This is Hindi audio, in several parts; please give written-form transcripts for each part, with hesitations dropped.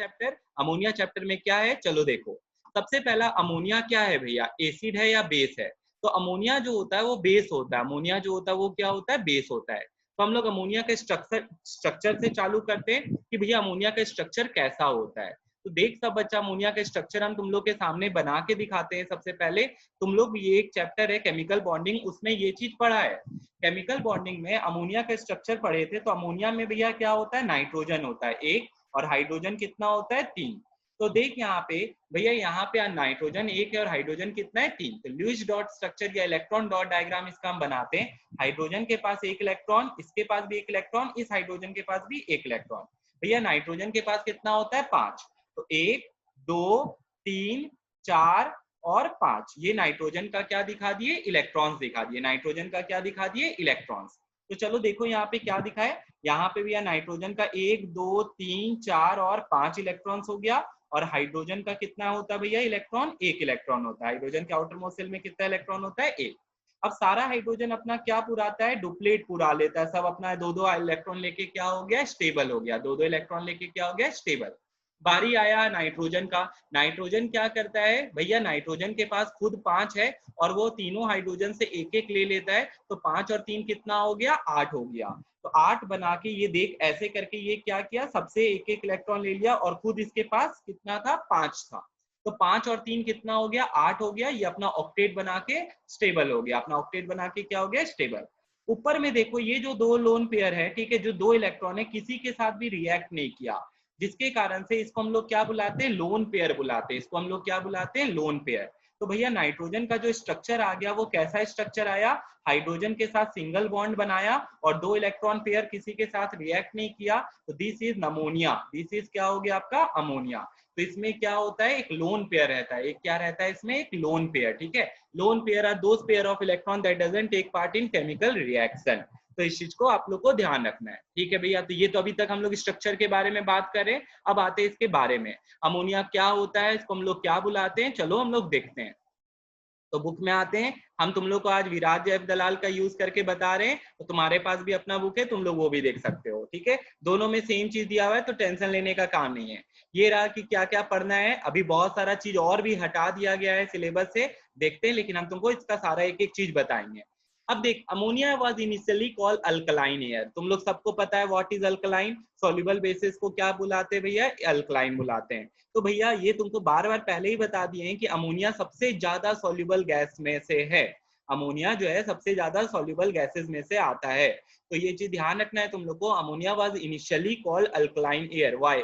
चैप्टर। अमोनिया चैप्टर में क्या है, चलो देखो। सबसे पहला अमोनिया क्या है भैया, एसिड है या बेस है? तो अमोनिया जो होता है वो बेस होता है। अमोनिया जो होता है वो क्या होता है, बेस होता है। तो हम लोग अमोनिया के स्ट्रक्चर से चालू करते हैं कि भैया अमोनिया का स्ट्रक्चर कैसा होता है। तो देख सब बच्चा, अमोनिया का स्ट्रक्चर हम तुम लोग के सामने बना के दिखाते हैं। सबसे पहले तुम लोग, ये एक चैप्टर है केमिकल बॉन्डिंग, उसमें ये चीज पढ़ा है। केमिकल बॉन्डिंग में अमोनिया का स्ट्रक्चर पढ़े थे। तो अमोनिया में भैया क्या होता है, नाइट्रोजन होता है एक, और हाइड्रोजन कितना होता है, 3। तो देख यहाँ पे भैया, यहाँ पे नाइट्रोजन 1 है और हाइड्रोजन कितना है, 3। तो लुईस डॉट स्ट्रक्चर या इलेक्ट्रॉन डॉट डायग्राम इसका हम बनाते हैं। हाइड्रोजन के पास 1 इलेक्ट्रॉन, इसके पास भी 1 इलेक्ट्रॉन, इस हाइड्रोजन के पास भी 1 इलेक्ट्रॉन। भैया नाइट्रोजन के पास कितना होता है, 5। तो 1 2 3 4 और 5, ये नाइट्रोजन का क्या दिखा दिए, इलेक्ट्रॉन्स दिखा दिए। नाइट्रोजन का क्या दिखा दिए, इलेक्ट्रॉन्स। तो चलो देखो यहाँ पे क्या दिखा है, यहाँ पे भी नाइट्रोजन का 1 2 3 4 और 5 इलेक्ट्रॉन्स हो गया। और हाइड्रोजन का कितना होता है भैया, इलेक्ट्रॉन, 1 इलेक्ट्रॉन होता है। हाइड्रोजन के आउटर मोस्ट शेल में कितना इलेक्ट्रॉन होता है, 1। अब सारा हाइड्रोजन अपना क्या पुराता है, डुप्लेट पुरा लेता है। सब अपना 2-2 इलेक्ट्रॉन लेके क्या हो गया, स्टेबल हो गया। 2-2 इलेक्ट्रॉन लेके क्या हो गया, स्टेबल। बारी आया नाइट्रोजन का। नाइट्रोजन क्या करता है भैया, नाइट्रोजन के पास खुद 5 है और वो तीनों हाइड्रोजन से 1-1 ले लेता है। तो 5 और 3 कितना हो गया, 8 हो गया। तो 8 बना के ये देख, ऐसे करके ये क्या किया, सबसे 1-1 इलेक्ट्रॉन ले लिया और खुद इसके पास कितना था, 5 था। तो 5 और 3 कितना हो गया, 8 हो गया। ये अपना ऑक्टेट बना के स्टेबल हो गया। अपना ऑक्टेट बना के क्या हो गया, स्टेबल। ऊपर में देखो, ये जो 2 लोन पेयर है, ठीक है, जो 2 इलेक्ट्रॉन है, किसी के साथ भी रिएक्ट नहीं किया, जिसके कारण से इसको हम लोग क्या बुलाते हैं, लोन पेयर बुलाते हैं। इसको हम लोग क्या बुलाते हैं, लोन पेयर। तो भैया नाइट्रोजन का जो स्ट्रक्चर आ गया वो कैसा स्ट्रक्चर आया, हाइड्रोजन के साथ सिंगल बॉन्ड बनाया और 2 इलेक्ट्रॉन पेयर किसी के साथ रिएक्ट नहीं किया। तो this is ammonia. This is क्या हो गया आपका, अमोनिया। तो इसमें क्या होता है, एक लोन पेयर रहता है। एक क्या रहता है इसमें, एक लोन पेयर, ठीक है। Lone pair are those pair of electron that doesn't take part in chemical reaction. तो इस चीज को आप लोग को ध्यान रखना है, ठीक है भैया। तो ये तो अभी तक हम लोग स्ट्रक्चर के बारे में बात कर रहे हैं। अब आते हैं इसके बारे में, अमोनिया क्या होता है, इसको हम लोग क्या बुलाते हैं, चलो हम लोग देखते हैं। तो बुक में आते हैं। हम तुम लोग को आज विराज एफ दलाल का यूज करके बता रहे हैं। तो तुम्हारे पास भी अपना बुक है, तुम लोग वो भी देख सकते हो, ठीक है। दोनों में सेम चीज दिया हुआ है, तो टेंशन लेने का काम नहीं है। ये रहा कि क्या क्या पढ़ना है। अभी बहुत सारा चीज और भी हटा दिया गया है सिलेबस से, देखते हैं। लेकिन हम तुमको इसका सारा एक एक चीज बताएंगे। अब देख, ammonia was initially called alkaline air. तुम लोग सबको पता है what is alkaline. Soluble basis को क्या बुलाते हैं भैया, अल्कलाइन बुलाते हैं। तो भैया ये तुमको बार बार पहले ही बता दिए हैं कि अमोनिया सबसे ज्यादा सॉल्युबल गैस में से है। अमोनिया जो है सबसे ज्यादा सॉल्युबल गैसेस में से आता है। तो ये चीज ध्यान रखना है तुम लोग को। Ammonia was initially called alkaline air, why,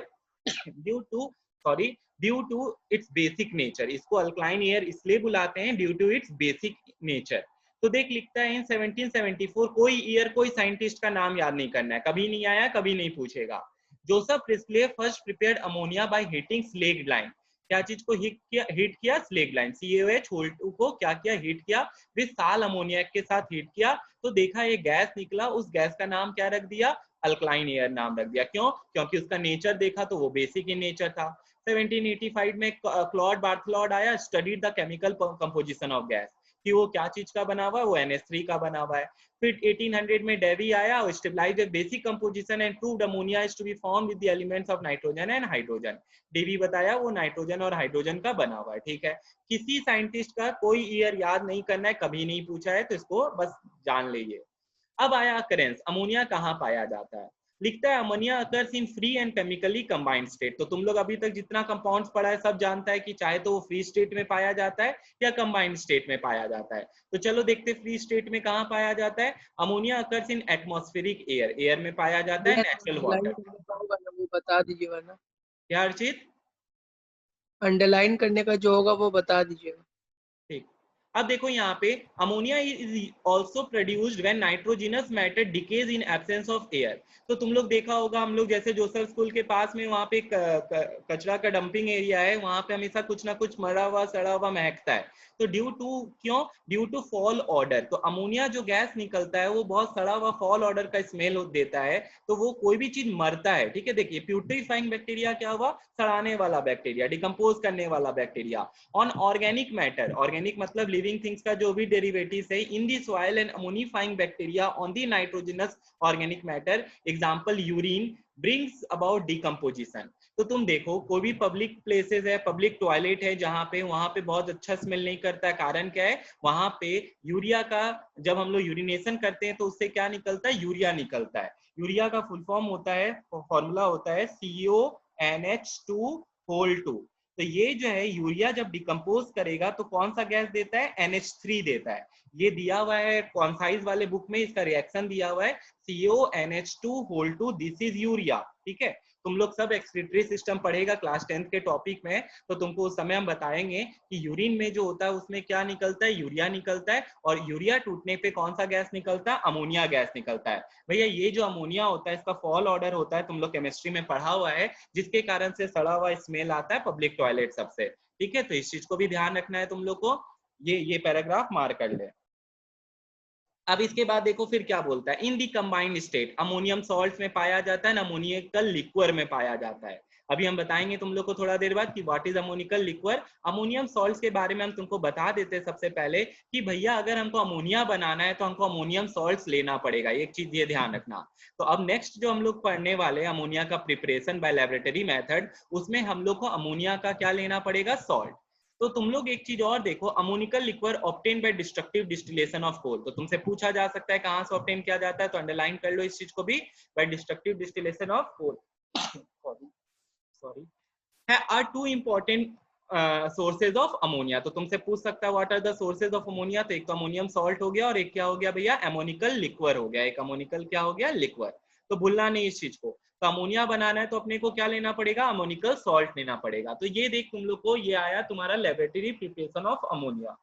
due to, sorry, due to its basic nature. इसको अल्कलाइन एयर इसलिए बुलाते हैं due to its basic nature. तो देख, लिखता है इन 1774, कोई ईयर कोई साइंटिस्ट का नाम याद नहीं करना है, कभी नहीं आया, कभी नहीं पूछेगा। Joseph Presley first prepared ammonia by heating slag line. क्या चीज को हीट किया, स्लेग लाइन, CaOH होल्टू को क्या किया, हीट किया। फिर साल अमोनिया के साथ हीट किया, तो देखा ये गैस निकला। उस गैस का नाम क्या रख दिया, अल्कलाइन एयर नाम रख दिया। क्यों, क्योंकि उसका नेचर देखा तो वो बेसिक इन नेचर था। 1785 में क्लॉड बार्थलोड आया, studied the chemical composition of gas, कि वो क्या चीज का बना हुआ है, वो NH3 का बना हुआ है। फिर 1800 में डेवी आया, stabilized the basic composition and proved ammonia is to be form with the elements of nitrogen and hydrogen. Davy बताया वो नाइट्रोजन और हाइड्रोजन का बना हुआ है, ठीक है। किसी साइंटिस्ट का कोई ईयर याद नहीं करना है, कभी नहीं पूछा है, तो इसको बस जान लीजिए। अब आया अकरेंस, अमोनिया कहाँ पाया जाता है। लिखता है ammonia occurs in free and chemically combined state. तो तुम लोग अभी तक जितना कंपाउंड्स पढ़ा है सब जानता है कि चाहे तो वो फ्री स्टेट में पाया जाता है या कंबाइंड स्टेट में पाया जाता है। तो चलो देखते फ्री स्टेट में कहाँ पाया जाता है। Ammonia occurs in atmospheric air, air में पाया जाता है, नेचुरल वाटर। वो बता दीजिए वरना। क्या अर्चित, अंडरलाइन करने का जो होगा वो बता दीजिएगा। ठीक। अब देखो यहाँ पे, ammonia is also produced when nitrogenous matter decays in absence of air. तो तुम लोग देखा होगा, हम लोग जैसे जोसेफ स्कूल के पास में वहाँ पे कचरा का डंपिंग एरिया है, वहाँ पे हमेशा कुछ ना कुछ मरा हुआ सड़ा हुआ महकता है। तो ड्यू टू, क्यों, ड्यू टू फॉल ऑर्डर। तो अमोनिया जो गैस निकलता है वो बहुत सड़ा हुआ फॉल ऑर्डर का स्मेल देता है। तो वो कोई भी चीज मरता है, ठीक है। देखिए प्यूट्रीफाइंग बैक्टीरिया क्या हुआ, सड़ाने वाला बैक्टीरिया, डिकम्पोज करने वाला bacteria. On organic matter, organic मतलब लिविंग थिंग्स का जो भी डेरिवेटिव्स है, in the soil and ammonifying bacteria on the nitrogenous organic matter, example urine, brings about decomposition. तो तुम देखो कोई भी पब्लिक प्लेसेस है, पब्लिक टॉयलेट है जहाँ पे, वहां पे बहुत अच्छा स्मेल नहीं करता है। कारण क्या है, वहां पे यूरिया का, जब हम लोग यूरिनेशन करते हैं तो उससे क्या निकलता है, यूरिया निकलता है। यूरिया का फुल फॉर्म होता है, फॉर्मूला होता है CONH2 तो ये जो है यूरिया जब डिकम्पोज करेगा तो कौन सा गैस देता है, NH3 देता है। ये दिया हुआ है कॉन्साइज वाले बुक में, इसका रिएक्शन दिया हुआ है CONH2 दिस इज यूरिया। ठीक है, तुम लोग सब एक्सक्रीटरी सिस्टम पढ़ेगा क्लास 10th के टॉपिक में, तो तुमको उस समय हम बताएंगे कि यूरिन में जो होता है उसमें क्या निकलता है, यूरिया निकलता है। और यूरिया टूटने पे कौन सा गैस निकलता है, अमोनिया गैस निकलता है। भैया ये जो अमोनिया होता है इसका फॉल ऑर्डर होता है, तुम लोग केमिस्ट्री में पढ़ा हुआ है, जिसके कारण से सड़ा हुआ स्मेल आता है पब्लिक टॉयलेट सबसे। ठीक है, तो इस चीज को भी ध्यान रखना है तुम लोग को, ये पैराग्राफ मार्क कर ले। अब इसके बाद देखो फिर क्या बोलता है, in the combined state ammonium salt में पाया जाता है, अमोनिकल लिक्वर में पाया जाता है। अभी हम बताएंगे तुम लोग को थोड़ा देर बाद कि what is ammoniacal liquor. Ammonium salts के बारे में हम तुमको बता देते हैं सबसे पहले कि भैया अगर हमको अमोनिया बनाना है तो हमको अमोनियम सॉल्ट्स लेना पड़ेगा, एक चीज ये ध्यान रखना। तो अब नेक्स्ट जो हम लोग पढ़ने वाले हैं अमोनिया का प्रिपरेशन बाय लैबोरेटरी मेथड, उसमें हम लोग को अमोनिया का क्या लेना पड़ेगा, सॉल्ट। तो तुम लोग एक चीज और देखो, ammoniacal liquor obtain by destructive distillation of coal. तो तुमसे पूछा जा सकता है कहां से ऑब्टेन किया जाता है, तो अंडरलाइन कर लो इस चीज को भी, by destructive distillation of coal. Sorry है are two important sources of ammonia. तो तुमसे पूछ सकता है what are the sources of ammonia, तो एक तो अमोनियम सॉल्ट हो गया और एक क्या हो गया भैया, अमोनिकल लिक्वर हो गया। एक अमोनिकल क्या हो गया, लिक्वर। तो भूलना नहीं इस चीज को। तो अमोनिया बनाना है तो अपने को क्या लेना पड़ेगा, अमोनिकल सॉल्ट लेना पड़ेगा। तो ये देख तुम लोग को, ये आया तुम्हारा लेबोरेटरी प्रिपरेशन ऑफ अमोनिया।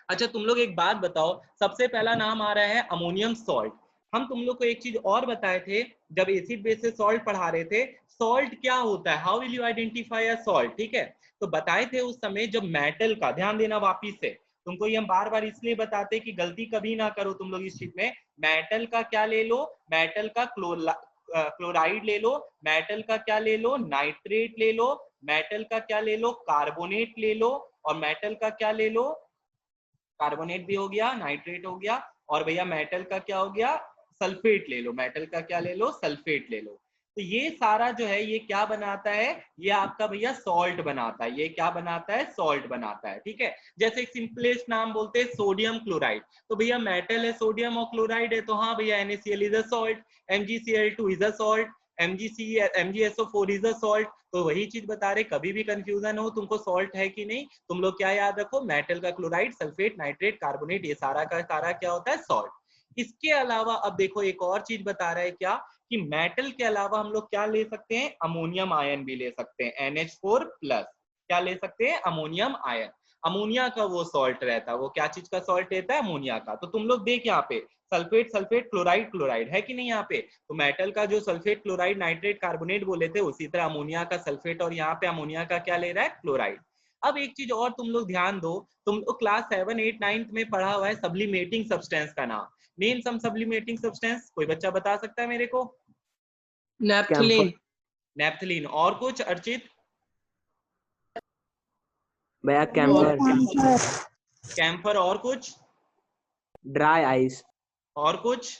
अच्छा तुम लोग एक बात बताओ, सबसे पहला नाम आ रहा है अमोनियम सॉल्ट। हम तुम लोग को एक चीज और बताए थे जब एसिड बेसिस सॉल्ट पढ़ा रहे थे, सॉल्ट क्या होता है, how will you identify a salt. ठीक है, तो बताए थे उस समय जब मेटल का, ध्यान देना वापिस से, तुमको ये हम बार बार इसलिए बताते कि गलती कभी ना करो तुम लोग इस चीज में। मेटल का क्या ले लो, मेटल का क्लोराइड ले लो, मेटल का क्या ले लो, नाइट्रेट ले लो, मेटल का क्या ले लो, कार्बोनेट ले लो, और मेटल का क्या ले लो, कार्बोनेट भी हो गया, नाइट्रेट हो गया, और भैया मेटल का क्या हो गया, सल्फेट ले लो, मेटल का क्या ले लो, सल्फेट ले लो। तो ये सारा जो है ये क्या बनाता है, ये आपका भैया सॉल्ट बनाता है। ये क्या बनाता है, सॉल्ट बनाता है। ठीक है, जैसे एक सिंपलेस्ट नाम बोलते हैं सोडियम क्लोराइड, तो भैया मेटल है, सोडियम और क्लोराइड है, तो हाँ भैया NaCl is a salt, MgCl2 is a salt, MgSO4 is a salt. तो वही चीज बता रहे, कभी भी कंफ्यूजन हो तुमको सॉल्ट है कि नहीं, तुम लोग क्या याद रखो, मेटल का क्लोराइड, सल्फेट, नाइट्रेट, कार्बोनेट, ये सारा का सारा क्या होता है, सॉल्ट। इसके अलावा अब देखो एक और चीज बता रहा है क्या, कि मेटल के अलावा हम लोग क्या ले सकते हैं, अमोनियम आयन भी ले सकते हैं, NH4 प्लस। क्या ले सकते हैं, अमोनियम आयन। अमोनिया का वो सॉल्ट रहता है, वो क्या चीज का सॉल्ट रहता है, अमोनिया का। तो तुम लोग देख यहाँ पे सल्फेट सल्फेट, क्लोराइड क्लोराइड, है कि नहीं यहाँ पे। तो मेटल का जो सल्फेट, क्लोराइड, नाइट्रेट, कार्बोनेट बोले थे, उसी तरह अमोनिया का सल्फेट, और यहाँ पे अमोनिया का क्या ले रहा है, क्लोराइड। अब एक चीज और तुम लोग ध्यान दो, तुम लोग क्लास 7, 8, 9 में पढ़ा हुआ है सब्लिमेटिंग सब्सटेंस का नाम। नेम सम सब्लिमेटिंग सब्सटेंस, कोई बच्चा बता सकता है मेरे को। नैप्थलीन। नेप्थलीन, और कुछ अर्चित, भैया और कैंपर, कैम्फर, और कुछ, ड्राई आइस, और कुछ,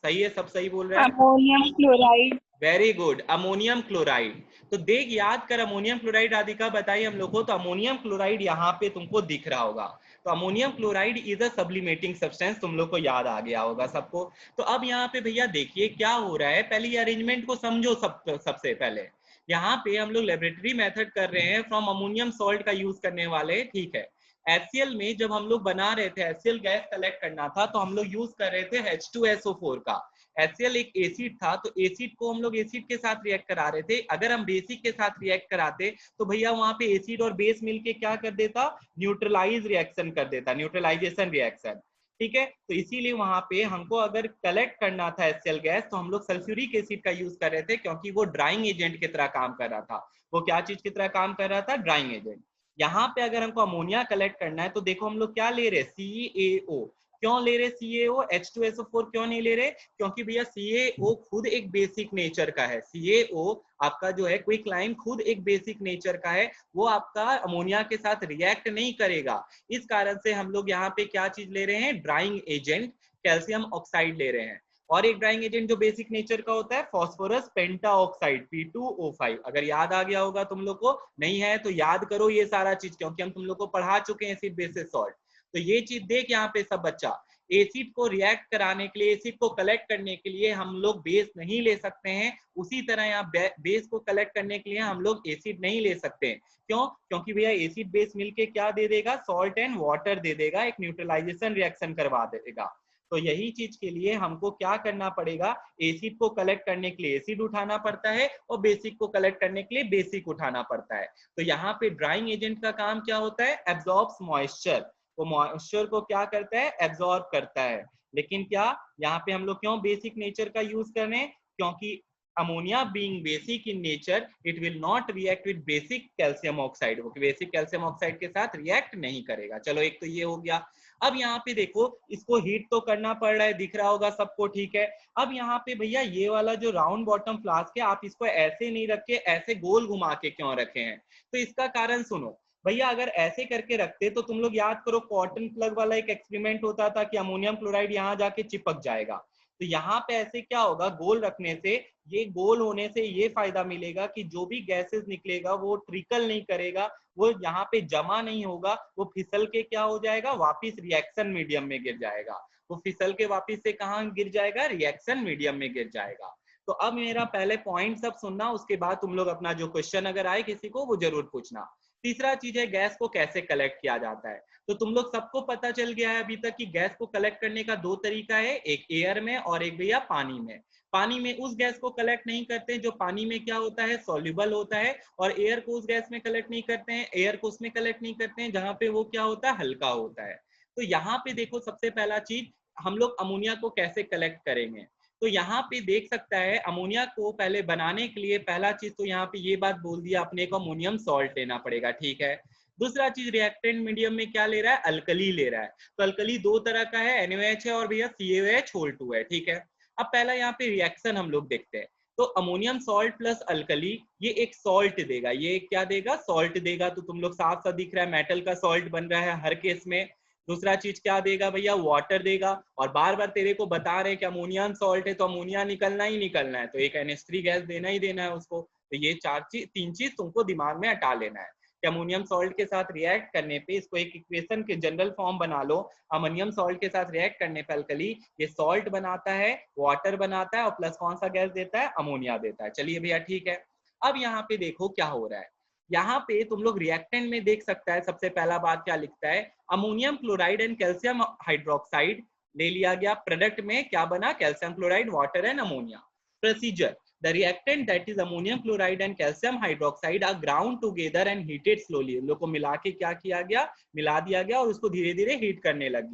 सही है, सब सही बोल रहे हैं। Ammonium chloride. Very good, ammonium chloride. तो देख याद कर, अमोनियम क्लोराइड आदि का बताइए हम लोग को, तो अमोनियम क्लोराइड यहाँ पे तुमको दिख रहा होगा। तो ammonium chloride is a sublimating substance, तुम लोग को याद आ गया होगा सबको। तो अब यहाँ पे भैया देखिए क्या हो रहा है, पहले ये अरेंजमेंट को समझो। सबसे पहले यहाँ पे हम लोग लेबोरेटरी मेथड कर रहे हैं, फ्रॉम अमोनियम सॉल्ट का यूज करने वाले। ठीक है, HCl में जब हम लोग बना रहे थे, HCl गैस कलेक्ट करना था, तो हम लोग यूज कर रहे थे H2SO4 का। HCl एक एसिड था, तो एसिड को हम लोग एसिड के साथ रिएक्ट करा रहे थे। अगर हम बेसिक के साथ रिएक्ट कराते तो भैया वहां पे एसिड और बेस मिलके क्या कर देता, न्यूट्रलाइज रिएक्शन कर देता, न्यूट्रलाइजेशन रिएक्शन। ठीक है, तो इसीलिए वहां पे हमको अगर कलेक्ट करना था HCl गैस, तो हम लोग सल्फ्यूरिक एसिड का यूज कर रहे थे, क्योंकि वो ड्राइंग एजेंट की तरह काम कर रहा था। वो क्या चीज की तरह काम कर रहा था, ड्राइंग एजेंट। यहाँ पे अगर हमको अमोनिया कलेक्ट करना है, तो देखो हम लोग क्या ले रहे हैं, CaO। क्यों ले रहे CaO, H2SO4 क्यों नहीं ले रहे, क्योंकि भैया CaO खुद एक बेसिक नेचर का है। CaO आपका जो है क्विकलाइम खुद एक बेसिक नेचर का है, वो आपका अमोनिया के साथ रिएक्ट नहीं करेगा। इस कारण से हम लोग यहाँ पे क्या चीज ले रहे हैं, ड्राइंग एजेंट कैल्शियम ऑक्साइड ले रहे हैं। और एक ड्राइंग एजेंट जो बेसिक नेचर का होता है फास्फोरस पेंटाऑक्साइड P2O5। अगर याद आ गया होगा तुम लोग को, नहीं है तो याद करो ये सारा चीज, क्योंकि हम तुम लोग को पढ़ा चुके हैं एसिड बेसिस सॉल्ट। तो ये चीज देख यहाँ पे सब बच्चा, एसिड को रिएक्ट कराने के लिए, एसिड को कलेक्ट करने के लिए हम लोग बेस नहीं ले सकते हैं, उसी तरह यहाँ बेस को कलेक्ट करने के लिए हम लोग एसिड नहीं ले सकते हैं। क्यों? क्योंकि भैया एसिड बेस मिलके क्या दे देगा, सॉल्ट एंड वाटर दे देगा, एक न्यूट्रलाइजेशन रिएक्शन करवा देगा। तो यही चीज के लिए हमको क्या करना पड़ेगा, एसिड को कलेक्ट करने के लिए एसिड उठाना पड़ता है और बेसिक को कलेक्ट करने के लिए बेसिक उठाना पड़ता है। तो यहाँ पे ड्राइंग एजेंट का काम क्या होता है, एब्जॉर्ब्स मॉइस्चर, वो मॉइस्चर को क्या करता है, एब्जॉर्ब करता है। लेकिन क्या यहाँ पे हम लोग क्यों बेसिक नेचर का यूज कर रहे हैं, क्योंकि ammonia being basic in nature it will not react with basic calcium oxide, वो बेसिक कैल्शियम ऑक्साइड के साथ रिएक्ट नहीं करेगा। चलो एक तो ये हो गया। अब यहाँ पे देखो, इसको हीट तो करना पड़ रहा है, दिख रहा होगा सबको, ठीक है। अब यहाँ पे भैया ये वाला जो राउंड बॉटम फ्लास्क है, आप इसको ऐसे नहीं रख के ऐसे गोल घुमा के क्यों रखे हैं, तो इसका कारण सुनो भैया। अगर ऐसे करके रखते तो तुम लोग याद करो, कॉटन प्लग वाला एक एक्सपेरिमेंट होता था कि अमोनियम क्लोराइड यहाँ जाके चिपक जाएगा। तो यहाँ पे ऐसे क्या होगा, गोल रखने से, ये गोल होने से ये फायदा मिलेगा कि जो भी गैसेस निकलेगा वो ट्रिकल नहीं करेगा, वो यहाँ पे जमा नहीं होगा, वो फिसल के क्या हो जाएगा, वापिस रिएक्शन मीडियम में गिर जाएगा। वो फिसल के वापिस से कहाँ गिर जाएगा, रिएक्शन मीडियम में गिर जाएगा। तो अब मेरा पहले पॉइंट सब सुनना, उसके बाद तुम लोग अपना जो क्वेश्चन अगर आए किसी को वो जरूर पूछना। तीसरा चीज है गैस को कैसे कलेक्ट किया जाता है। तो तुम लोग सबको पता चल गया है अभी तक कि गैस को कलेक्ट करने का दो तरीका है, एक एयर में और एक भैया पानी में। पानी में उस गैस को कलेक्ट नहीं करते जो पानी में क्या होता है, सॉल्युबल होता है, और एयर को उस गैस में कलेक्ट नहीं करते हैं, एयर को उसमें कलेक्ट नहीं करते हैं जहां पे वो क्या होता है, हल्का होता है। तो यहाँ पे देखो, सबसे पहला चीज हम लोग अमोनिया को कैसे कलेक्ट करेंगे। तो यहाँ पे देख सकता है, अमोनिया को पहले बनाने के लिए पहला चीज तो यहाँ पे ये बात बोल दिया अपने को, अमोनियम सॉल्ट लेना पड़ेगा, ठीक है। दूसरा चीज, रिएक्टेंट मीडियम में क्या ले रहा है, अल्कली ले रहा है। तो अल्कली दो तरह का है, NaOH है और भैया CaOH है, ठीक है। अब पहला यहाँ पे रिएक्शन हम लोग देखते हैं। तो अमोनियम सॉल्ट प्लस अल्कली ये एक सॉल्ट देगा, ये क्या देगा, सॉल्ट देगा। तो तुम लोग साफ साफ दिख रहा है, मेटल का सॉल्ट बन रहा है हर केस में। दूसरा चीज क्या देगा भैया, वाटर देगा। और बार बार तेरे को बता रहे हैं कि अमोनियम सॉल्ट है तो अमोनिया निकलना ही निकलना है, तो एक NH3 गैस देना ही देना है उसको। तो ये तीन चीज तुमको दिमाग में हटा लेना है कि अमोनियम सॉल्ट के साथ रिएक्ट करने पे, इसको एक इक्वेशन के जनरल फॉर्म बना लो, अमोनियम सॉल्ट के साथ रिएक्ट करने पे अल्कली ये सॉल्ट बनाता है, वाटर बनाता है और प्लस कौन सा गैस देता है, अमोनिया देता है। चलिए भैया ठीक है। अब यहाँ पे देखो क्या हो रहा है, यहाँ पे तुम लोग रिएक्टेंट में देख सकता है, सबसे पहला बात क्या लिखता है, ammonium chloride and calcium hydroxide ले लिया गया, प्रोडक्ट में क्या बना, calcium chloride, water and ammonia. Procedure, the reactant that is ammonium chloride and calcium hydroxide are ground together and heated slowly। इन लोग को मिला के क्या किया गया, मिला दिया गया और उसको धीरे धीरे हीट करने लग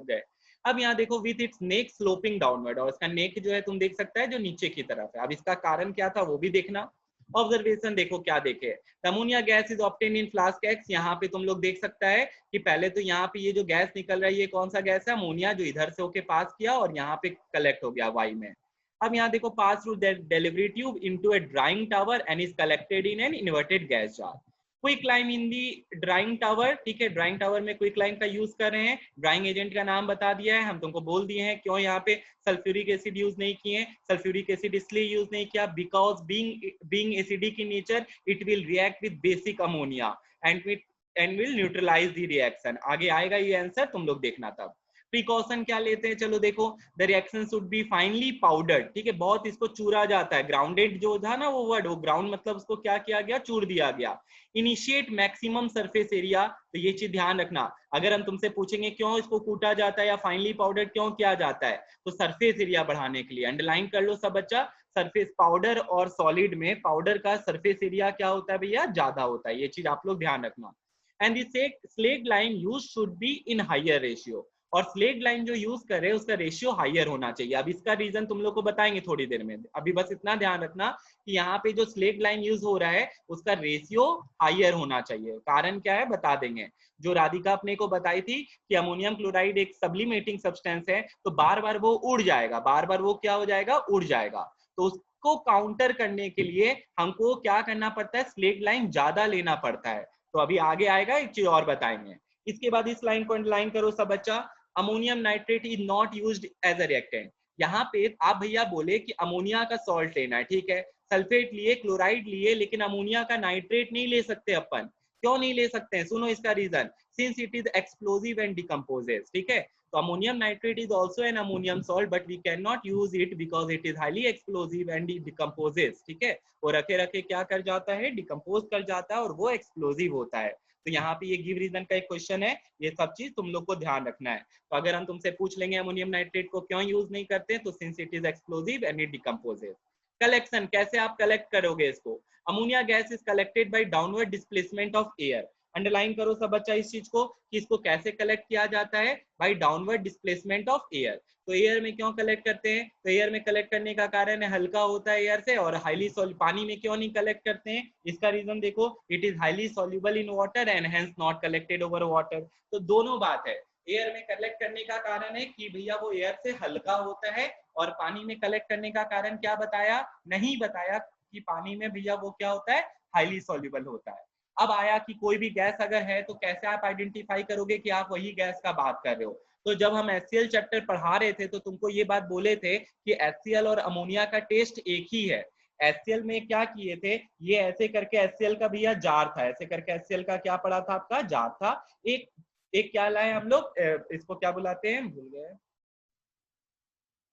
गए। अब यहाँ देखो, with its neck sloping downward, और इसका नेक जो है तुम देख सकता है जो नीचे की तरफ है। अब इसका कारण क्या था वो भी देखना। ऑब्जर्वेशन देखो क्या देखे, ammonia gas is obtain in flask x. यहाँ पे तुम लोग देख सकता है कि पहले तो यहाँ पे ये जो गैस निकल रहा है ये कौन सा गैस है, अमोनिया, जो इधर से होके पास किया और यहाँ पे कलेक्ट हो गया वाई में। अब यहाँ देखो, pass through delivery tube into A drawing tower and is collected in an inverted gas jar. Quick lime in the drawing tower, ठीक है, ड्राइंग टावर में क्विक लाइम का यूज कर रहे हैं। ड्राइंग एजेंट का नाम बता दिया है, हम तुमको बोल दिए हैं क्यों यहाँ पे सल्फ्यूरिक एसिड यूज नहीं किए। सल्फ्यूरिक एसिड इसलिए यूज नहीं किया because being acidic in nature it will react with basic ammonia and will neutralize the reaction. आगे आएगा ये आंसर, तुम लोग देखना तब। प्रिकॉशन क्या लेते हैं, चलो देखो, the reaction should be finally powdered, ठीक है, बहुत इसको चूरा जाता है। ग्राउंडेड जो था ना वो वर्ड, वो ग्राउंड मतलब उसको क्या किया गया, चूर दिया गया। इनिशिएट मैक्सिमम सरफेस एरिया, तो ये चीज ध्यान रखना। अगर हम तुमसे पूछेंगे क्यों इसको कूटा जाता है या फाइनली पाउडर क्यों किया जाता है, तो सरफेस एरिया बढ़ाने के लिए। अंडरलाइन कर लो सब बच्चा, सरफेस, पाउडर और सॉलिड में पाउडर का सरफेस एरिया क्या होता है भैया, ज्यादा होता है, ये चीज आप लोग ध्यान रखना। And the slaked lime used should be in higher ratio, और स्लेग लाइन जो यूज कर रहे हैं उसका रेशियो हायर होना चाहिए। अब इसका रीजन तुम लोग को बताएंगे थोड़ी देर में, अभी बस इतना ध्यान रखना कि यहाँ पे जो स्लेग लाइन यूज हो रहा है उसका रेशियो हायर होना चाहिए। कारण क्या है बता देंगे। जो राधिका अपने को बताई थी कि अमोनियम क्लोराइड एक सब्लिमेटिंग सब्सटेंस है, तो बार बार वो उड़ जाएगा, बार बार वो क्या हो जाएगा, उड़ जाएगा। तो उसको काउंटर करने के लिए हमको क्या करना पड़ता है, स्लेग लाइन ज्यादा लेना पड़ता है। तो अभी आगे आएगा एक चीज और बताएंगे। इसके बाद इस लाइन को अंडरलाइन करो सब बच्चा, ammonium nitrate is not used as a reactant. यहाँ पे आप भैया बोले कि अमोनिया का सॉल्ट लेना है, ठीक है, सल्फेट लिए, क्लोराइड लिए, लेकिन अमोनिया का नाइट्रेट नहीं ले सकते अपन। क्यों नहीं ले सकते हैं? सुनो इसका reason, since it is explosive and decomposes, ठीक है। तो ammonium nitrate is also an ammonium salt, but we can not use it because it is highly explosive and decomposes, ठीक है। वो रखे रखे क्या कर जाता है, डिकम्पोज कर जाता है और वो एक्सप्लोजिव होता है। तो यहाँ पे ये गिव रीजन का एक क्वेश्चन है, ये सब चीज तुम लोग को ध्यान रखना है। तो अगर हम तुमसे पूछ लेंगे अमोनियम नाइट्रेट को क्यों यूज नहीं करते, तो since it is explosive and it decomposes. Collection, कैसे आप कलेक्ट करोगे इसको? Ammonia gas is collected by downward displacement of air. Underline करो सब बच्चा इस चीज को कि इसको कैसे कलेक्ट किया जाता है, by downward displacement of air. तो एयर में क्यों कलेक्ट करते हैं? तो एयर में कलेक्ट करने का कारण है हल्का होता है एयर से, और हाईली पानी में क्यों नहीं कलेक्ट करते हैं? इसका रीजन देखो, it is highly soluble in water and hence not collected over water. तो दोनों बात है, एयर में कलेक्ट करने का कारण है कि भैया वो एयर से हल्का होता है, और पानी में कलेक्ट करने का कारण क्या बताया? नहीं बताया कि पानी में भैया वो क्या होता है, हाईली सॉल्युबल होता है। अब आया कि कोई भी गैस अगर है तो कैसे आप आइडेंटिफाई करोगे कि आप वही गैस का बात कर रहे हो? तो जब हम HCl चैप्टर पढ़ा रहे थे तो तुमको ये बात बोले थे कि HCl और अमोनिया का टेस्ट एक ही है। HCl में क्या किए थे, ये ऐसे करके HCl का भैया जार था, ऐसे करके HCl का क्या पड़ा था आपका, जार था। एक एक क्या लाए हम लोग, इसको क्या बुलाते हैं, भूल गए,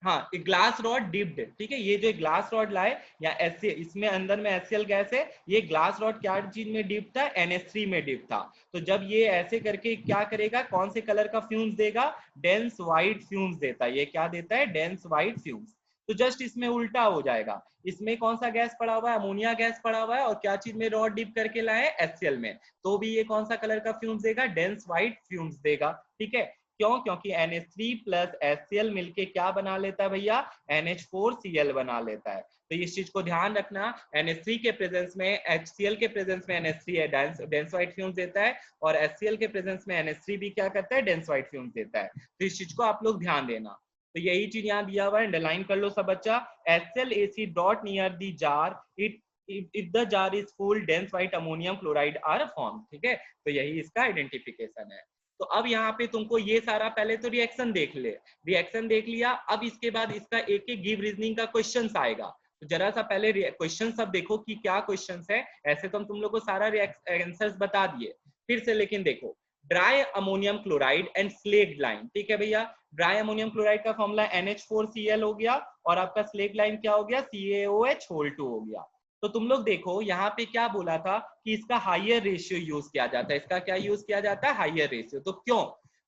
हाँ, एक ग्लास रॉड डिप्ड, ठीक है। ये जो ग्लास रॉड लाए या HCl, इसमें अंदर में HCl गैस है, ये ग्लास रॉड क्या चीज में डिप था, NH3 में डिप था। तो जब ये ऐसे करके क्या करेगा, कौन से कलर का फ्यूम्स देगा, डेंस व्हाइट फ्यूम्स देता है। ये क्या देता है, डेंस व्हाइट फ्यूम्स। तो जस्ट इसमें उल्टा हो जाएगा, इसमें कौन सा गैस पड़ा हुआ है, अमोनिया गैस पड़ा हुआ है, और क्या चीज में रॉड डिप करके लाए, HCl में, तो भी ये कौन सा कलर का फ्यूम्स देगा, डेंस व्हाइट फ्यूम्स देगा, ठीक है। क्यों? क्योंकि NH3 प्लस HCl मिलके क्या बना लेता है भैया, NH4Cl बना लेता है। तो इस चीज को ध्यान रखना, NH3 के प्रेजेंस में, HCl के प्रेजेंस में NH3 है, डेंस व्हाइट फ्यूम्स देता है, और HCl के प्रेजेंस में NH3 भी क्या करता है, डेंस व्हाइट फ्यूम्स देता है। तो इस चीज को आप लोग ध्यान देना। तो यही चीज यहाँ दिया हुआ है, अंडरलाइन कर लो सब बच्चा, HCl dot near the jar, it if the jar is full, dense white ammonium chloride are formed, ठीक है। तो यही इसका आइडेंटिफिकेशन है। तो अब यहाँ पे तुमको ये सारा पहले तो रिएक्शन देख ले, रिएक्शन देख लिया, अब इसके बाद इसका एक एक गिव रीजनिंग का क्वेश्चन आएगा। तो जरा सा पहले क्वेश्चन सब देखो कि क्या क्वेश्चन है। ऐसे तो हम तुम लोग को सारा आंसर्स बता दिए फिर से, लेकिन देखो, dry ammonium chloride and slaked line, ठीक है भैया। ड्राई अमोनियम क्लोराइड का फॉर्मूला NH4Cl हो गया, और आपका स्लेक्ड लाइन क्या हो गया, CaOH2 हो गया। तो तुम लोग देखो यहाँ पे क्या बोला था कि इसका हायर रेशियो यूज किया जाता है, इसका क्या यूज किया जाता है, हायर रेशियो। तो क्यों?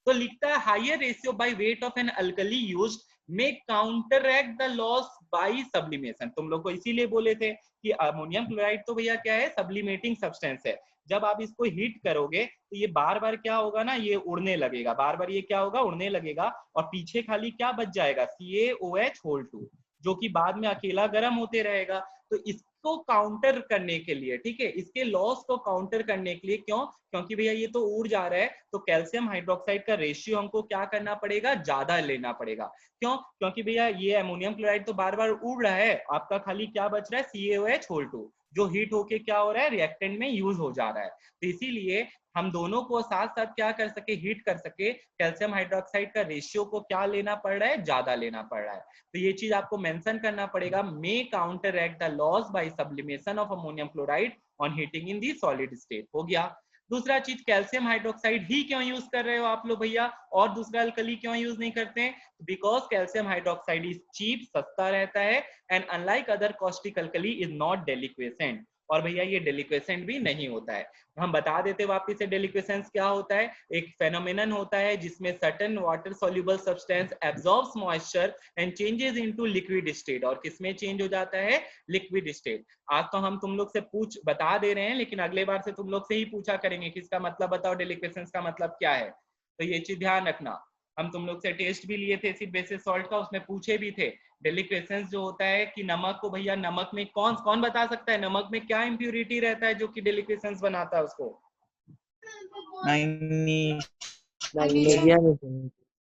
तो लिखता है higher ratio by weight of an alkali used may counteract the loss by sublimation. तुम लोग को इसीलिए बोले थे कि अमोनियम क्लोराइड तो भैया क्या है, सब्लिमेटिंग सब्सटेंस है। जब आप इसको हीट करोगे तो ये बार बार क्या होगा ना, ये उड़ने लगेगा, बार बार ये क्या होगा, उड़ने लगेगा, और पीछे खाली क्या बच जाएगा, CaOH2, जो कि बाद में अकेला गर्म होते रहेगा। तो इसको काउंटर करने के लिए, ठीक है, इसके लॉस को काउंटर करने के लिए, क्यों? क्योंकि भैया ये तो उड़ जा रहा है, तो कैल्शियम हाइड्रोक्साइड का रेशियो हमको क्या करना पड़ेगा, ज्यादा लेना पड़ेगा। क्यों? क्योंकि भैया ये अमोनियम क्लोराइड तो बार बार उड़ रहा है, आपका खाली क्या बच रहा है, CaOH2, जो हीट होके क्या हो रहा है, रिएक्टेंट में यूज हो जा रहा है। तो इसीलिए हम दोनों को साथ साथ क्या कर सके, हीट कर सके, कैल्शियम हाइड्रोक्साइड का रेशियो को क्या लेना पड़ रहा है, ज्यादा लेना पड़ रहा है। तो ये चीज आपको मेंशन करना पड़ेगा, may counteract the loss by sublimation of ammonium chloride on heating in the solid state, हो गया। दूसरा चीज, कैल्शियम हाइड्रोक्साइड ही क्यों यूज कर रहे हो आप लोग भैया, और दूसरा अल्कली क्यों यूज नहीं करते हैं? Because calcium hydroxide is cheap, सस्ता रहता है, and unlike other caustic alkali is not deliquescent. और भैया ये डेलिक्वेसेंट भी नहीं होता है। हम बता देते वापिस से, डेलिक्वेसेंस क्या होता है, एक फेनोमेनन होता है जिसमें certain water soluble substance absorbs moisture and changes into liquid state. और किसमें चेंज हो जाता है, लिक्विड स्टेट। आज तो हम तुम लोग से बता दे रहे हैं, लेकिन अगले बार से तुम लोग से ही पूछा करेंगे कि इसका मतलब बताओ, डेलिक्वेसेंस का मतलब क्या है। तो ये चीज ध्यान रखना। हम तुम लोग से टेस्ट भी लिए थे एसिड बेसिस सॉल्ट का, उसमें पूछे भी थे डेलिक्वेसेंस जो होता है कि नमक को भैया, नमक में कौन बता सकता है, नमक में क्या इंप्यूरिटी रहता है जो कि डेलिक्वेसेंस बनाता है उसको?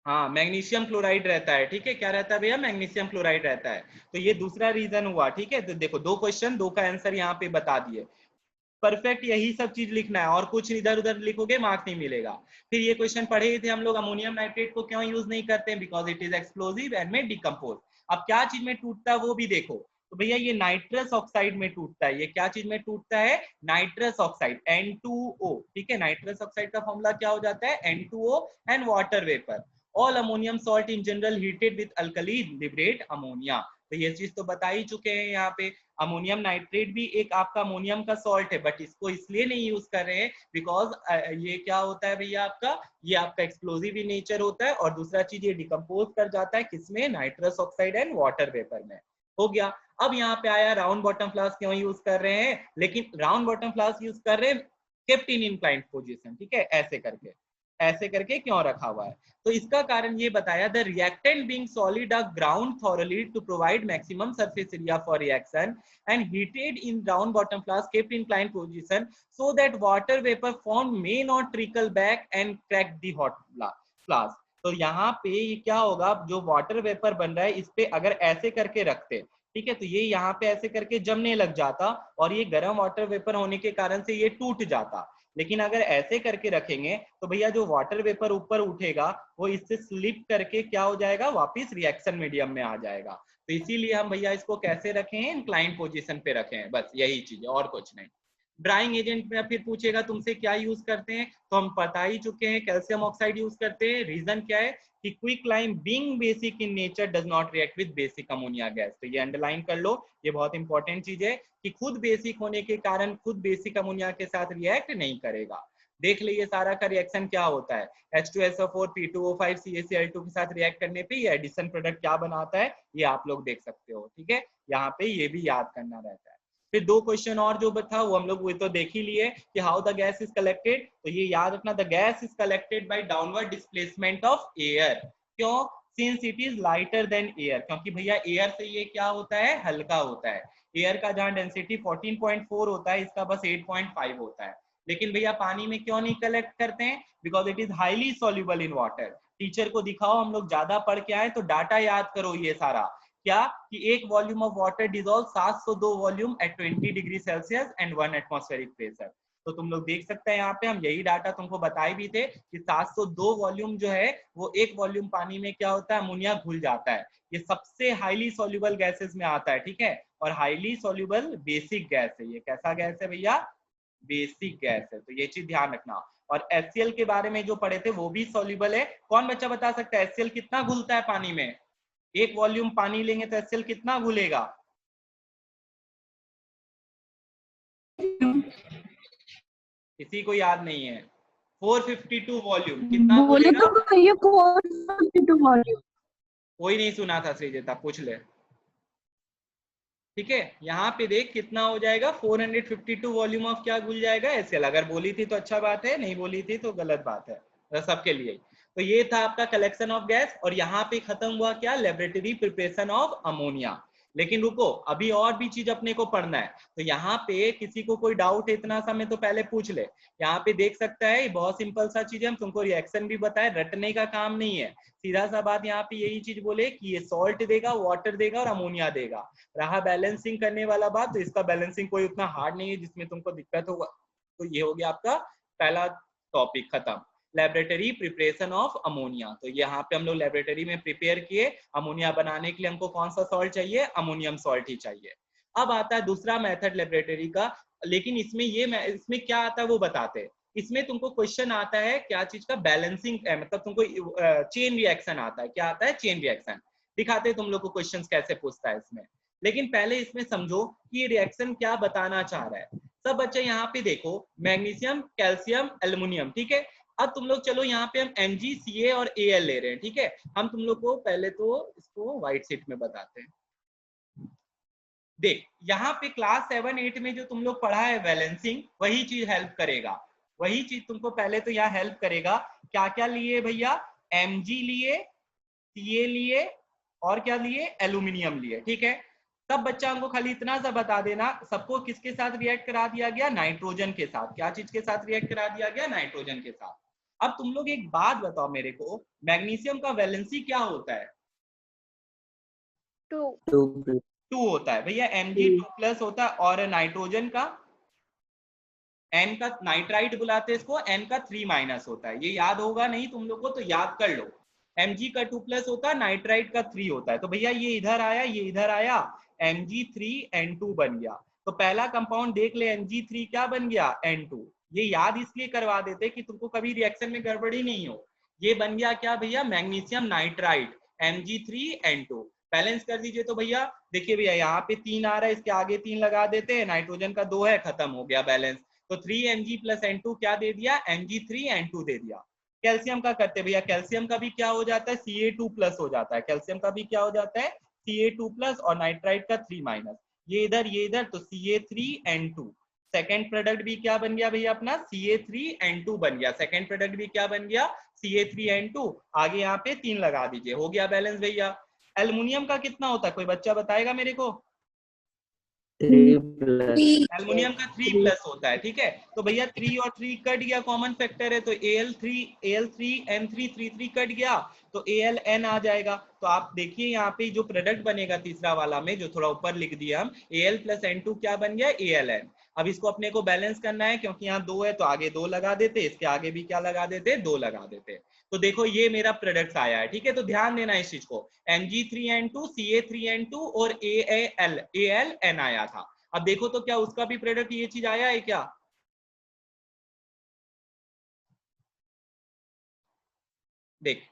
हाँ, मैग्नीशियम क्लोराइड रहता है, ठीक है। क्या रहता है भैया, मैग्नीशियम क्लोराइड रहता है। तो ये दूसरा रीजन हुआ, ठीक है। तो देखो, 2 क्वेश्चन, 2 का आंसर यहाँ पे बता दिए। परफेक्ट, यही सब चीज लिखना है, और कुछ इधर उधर लिखोगे मार्क नहीं मिलेगा। फिर ये क्वेश्चन पढ़े ही थे हम लोग, अमोनियम नाइट्रेट को क्यों यूज नहीं करते, because it is explosive and में डिकम्पोज। अब क्या चीज में टूटता है वो भी देखो, तो भैया ये नाइट्रस ऑक्साइड में टूटता है। ये क्या चीज में टूटता है? Nitrous oxide, N2O। ठीक है, नाइट्रस ऑक्साइड का फॉर्मूला क्या हो जाता है? N2O and water vapour. All ammonium salt in general heated with alkali liberate ammonia. तो ये चीज तो बता ही चुके हैं यहाँ पे। अमोनियम नाइट्रेट भी एक आपका अमोनियम का सॉल्ट है, बट इसको इसलिए नहीं यूज कर रहे हैं बिकॉज ये क्या होता है भैया आपका, ये आपका एक्सप्लोजिव इन नेचर होता है, और दूसरा चीज ये डिकम्पोज कर जाता है किसमें? Nitrous oxide and water vapour में। हो गया। अब यहाँ पे आया राउंड बॉटम फ्लास्क क्यों यूज कर रहे हैं, लेकिन राउंड बॉटम फ्लास्क यूज कर रहे हैं केप्ट इन इंक्लाइंड पोजीशन। ठीक है, ऐसे करके क्यों रखा हुआ है? तो इसका कारण ये बताया, the reactant being solid are ground thoroughly to provide maximum surface area for reaction and heated in round bottom flask kept in inclined position so that water vapor formed may not trickle back and crack the hot flask। तो यहाँ पे ये क्या होगा, जो वाटर वेपर बन रहा है इस पे अगर ऐसे करके रखते, ठीक है, तो ये यहाँ पे ऐसे करके जमने लग जाता और ये गर्म वाटर वेपर होने के कारण से ये टूट जाता। लेकिन अगर ऐसे करके रखेंगे तो भैया जो वाटर वेपर ऊपर उठेगा वो इससे स्लिप करके क्या हो जाएगा, वापिस रिएक्शन मीडियम में आ जाएगा। तो इसीलिए हम भैया इसको कैसे रखे हैं? इंक्लाइन पोजीशन पे रखे हैं, बस यही चीज है और कुछ नहीं। ड्राइंग एजेंट में फिर पूछेगा तुमसे क्या यूज करते हैं, तो हम बता ही चुके हैं, कैल्शियम ऑक्साइड यूज करते हैं। रीजन क्या है कि quicklime being basic in nature does not react with basic ammonia gas. तो ये अंडरलाइन कर लो, ये बहुत इंपॉर्टेंट चीज है कि खुद बेसिक होने के कारण खुद बेसिक अमोनिया के साथ रिएक्ट नहीं करेगा। देख लीजिए सारा का रिएक्शन क्या होता है, H2SO4 P2O5 CaCl2 के साथ रिएक्ट करने पे ये एडिशन प्रोडक्ट क्या बनाता है, ये आप लोग देख सकते हो। ठीक है, यहाँ पे ये भी याद करना रहता है। फिर दो क्वेश्चन और जो था वो हम लोग वो तो देख ही लिए कि how the gas is collected. तो ये याद रखना, the gas is collected by downward displacement of air. क्यों? Since it is lighter than air, क्योंकि भैया एयर से ये क्या होता है, हल्का होता है। एयर का जहाँ डेंसिटी 14.4 होता है, इसका बस 8.5 होता है। लेकिन भैया पानी में क्यों नहीं कलेक्ट करते हैं? Because it is highly soluble in water. Teacher को दिखाओ, हम लोग ज्यादा पढ़ के आए तो डाटा याद करो ये सारा, क्या कि एक volume of water dissolve 702 volume at 20 degree Celsius and 1 atmospheric pressure. तो तुम लोग देख सकते हैं यहाँ पे हम यही डाटा तुमको बताए भी थे कि 702 वॉल्यूम जो है वो एक वॉल्यूम पानी में क्या होता है, अमोनिया घुल जाता है। ये सबसे हाईली सॉल्युबल गैसेस में आता है। ठीक है, और हाईली सॉल्युबल बेसिक गैस है। ये कैसा गैस है भैया? बेसिक गैस है। तो ये चीज ध्यान रखना। और HCl के बारे में जो पढ़े थे वो भी सॉल्युबल है। कौन बच्चा बता सकता है HCl कितना घुलता है पानी में? एक वॉल्यूम पानी लेंगे तो HCl कितना घुलेगा? किसी को याद नहीं है? 452 वॉल्यूम कितना बोले घुलेगा? तो ये 452 वॉल्यूम। कोई नहीं सुना था श्रीजेता, पूछ ले। ठीक है, यहाँ पे देख कितना हो जाएगा, 452 वॉल्यूम ऑफ क्या घुल जाएगा, HCl। अगर बोली थी तो अच्छा बात है, नहीं बोली थी तो गलत बात है, सबके लिए। तो ये था आपका कलेक्शन ऑफ गैस, और यहाँ पे खत्म हुआ क्या, लेबोरेटरी प्रिपरेशन ऑफ अमोनिया। लेकिन रुको, अभी और भी चीज अपने को पढ़ना है। तो यहाँ पे किसी को कोई डाउट है इतना सा में तो पहले पूछ ले। यहाँ पे देख सकता है, बहुत सिंपल सा चीज है, हम तुमको रिएक्शन भी बताए, रटने का काम नहीं है। सीधा सा बात यहाँ पे यही चीज बोले कि ये सॉल्ट देगा, वाटर देगा और अमोनिया देगा। रहा बैलेंसिंग करने वाला बात, तो इसका बैलेंसिंग कोई उतना हार्ड नहीं है जिसमें तुमको दिक्कत होगा। तो ये हो गया आपका पहला टॉपिक खत्म, लेबोरेटरी प्रिपरेशन ऑफ अमोनिया। तो यहाँ पे हम लोग लेबोरेटरी में प्रिपेयर किए, अमोनिया बनाने के लिए हमको कौन सा सॉल्ट चाहिए, अमोनियम सॉल्ट ही चाहिए। अब आता है दूसरा मेथड लेबोरेटरी का, लेकिन इसमें क्या आता है वो बताते हैं। इसमें तुमको क्वेश्चन आता है क्या चीज का, बैलेंसिंग, मतलब तुमको चेन रिएक्शन आता है। क्या आता है? Chain reaction. दिखाते हैं तुम लोग को क्वेश्चन कैसे पूछता है इसमें। लेकिन पहले इसमें समझो कि ये रिएक्शन क्या बताना चाह रहा है। सब बच्चे यहाँ पे देखो, मैग्नीशियम, कैल्शियम, एल्युमिनियम। ठीक है, अब तुम लोग चलो यहाँ पे हम MgCa और Al ले रहे हैं। ठीक है, हम तुम लोग को पहले तो इसको व्हाइट शीट में बताते हैं। देख, यहाँ पे क्लास 7-8 में जो तुम लोग पढ़ा है बैलेंसिंग, वही चीज हेल्प करेगा। वही चीज तुमको पहले तो यहाँ हेल्प करेगा। क्या क्या लिए भैया? Mg लिए, Ca लिए, और क्या लिए? एल्यूमिनियम लिए। ठीक है, तब बच्चा हमको खाली इतना सा बता देना, सबको किसके साथ रिएक्ट करा दिया गया? नाइट्रोजन के साथ। क्या चीज के साथ रिएक्ट करा दिया गया? नाइट्रोजन के साथ। अब तुम लोग एक बात बताओ मेरे को, मैग्नीशियम का वैलेंसी क्या होता है? 2 होता है भैया। Mg2+ होता है, और नाइट्रोजन का N का, नाइट्राइट बुलाते हैं इसको, N का 3- होता है। ये याद होगा नहीं तुम लोग को तो याद कर लो। Mg का 2 प्लस होता है, नाइट्राइट का 3 होता है। तो भैया ये इधर आया, ये इधर आया, Mg3N2 बन गया। तो पहला कंपाउंड देख ले, Mg3 क्या बन गया, N2। ये याद इसलिए करवा देते कि तुमको कभी रिएक्शन में गड़बड़ी नहीं हो। ये बन गया क्या भैया, मैग्नीशियम नाइट्राइट, Mg3N2। बैलेंस कर दीजिए। तो भैया देखिए भैया यहाँ पे 3 आ रहा है, इसके आगे 3 लगा देते हैं, नाइट्रोजन का 2 है, खत्म हो गया बैलेंस। तो 3Mg + N2 क्या दे दिया, Mg3N2 दे दिया। कैल्शियम का करते भैया, कैल्शियम का भी क्या हो जाता है, Ca2+ हो जाता है। कैल्शियम का भी क्या हो जाता है, Ca2+ और नाइट्राइट का 3-। ये इधर तो Ca3N2। सेकेंड प्रोडक्ट भी क्या बन गया भैया अपना, Ca3N2 बन गया। सेकेंड प्रोडक्ट भी क्या बन गया, Ca3N2। आगे यहाँ पे 3 लगा दीजिए, हो गया बैलेंस भैया। एल्युमिनियम का कितना होता है, कोई बच्चा बताएगा मेरे को। 3+। एल्युमिनियम का 3+ होता है, ठीक है। तो भैया 3 और 3 कट गया, कॉमन फैक्टर है, तो Al3N3 कट गया, तो Aln आ जाएगा। तो आप देखिए यहाँ पे जो प्रोडक्ट बनेगा तीसरा वाला में, जो थोड़ा ऊपर लिख दिया हम, Al + N2 क्या बन गया, Aln। अब इसको अपने को बैलेंस करना है, क्योंकि यहाँ 2 है तो आगे 2 लगा देते, इसके आगे भी क्या लगा देते, 2 लगा देते। तो देखो ये मेरा प्रोडक्ट आया है, ठीक है। तो ध्यान देना इस चीज को, Mg3N2, Ca3N2 और Aln आया था। अब देखो तो क्या उसका भी प्रोडक्ट ये चीज आया है क्या, देख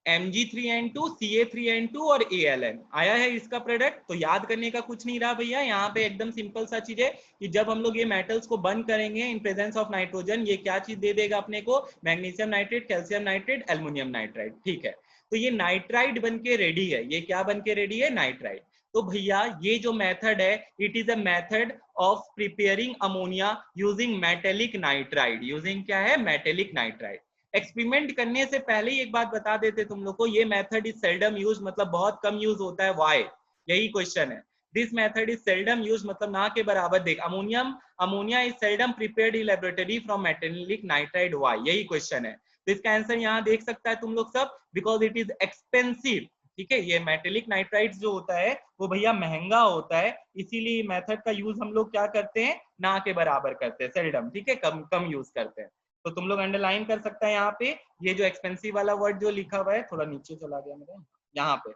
Mg3N2, Ca3N2 और Aln आया है इसका प्रोडक्ट। तो याद करने का कुछ नहीं रहा भैया, यहाँ पे एकदम सिंपल सा चीज है कि जब हम लोग ये मेटल्स को बर्न करेंगे इन प्रेजेंस ऑफ नाइट्रोजन, ये क्या चीज दे देगा अपने को, magnesium nitrate, calcium nitrate, aluminium nitrite, ठीक है। तो ये नाइट्राइट बन के रेडी है, ये क्या बन के रेडी है, नाइट्राइट। तो भैया ये जो मेथड है, it is a method of preparing ammonia using metallic nitride. Using क्या है, मेटेलिक नाइट्राइड। एक्सपेरिमेंट करने से पहले ही एक बात बता देते तुम लोग को, ये मेथड इज सेल्डम यूज, मतलब बहुत कम यूज होता है। व्हाई, यही क्वेश्चन है। This method is seldom use, मतलब ना के बराबर। देख, ammonia is seldom prepared in laboratory from metallic nitride, why, यही क्वेश्चन है। तो इसका आंसर यहाँ देख सकता है तुम लोग सब, बिकॉज इट इज एक्सपेंसिव, ठीक है। ये मेटेलिक नाइट्राइड जो होता है वो भैया महंगा होता है, इसीलिए मेथड का यूज हम लोग क्या करते हैं, ना के बराबर करते हैं, सेल्डम, ठीक है, कम कम यूज करते हैं। तो तुम लोग अंडरलाइन कर सकते हैं यहाँ पे, ये जो एक्सपेंसिव वाला वर्ड जो लिखा हुआ है, थोड़ा नीचे चला गया मेरा, यहाँ पे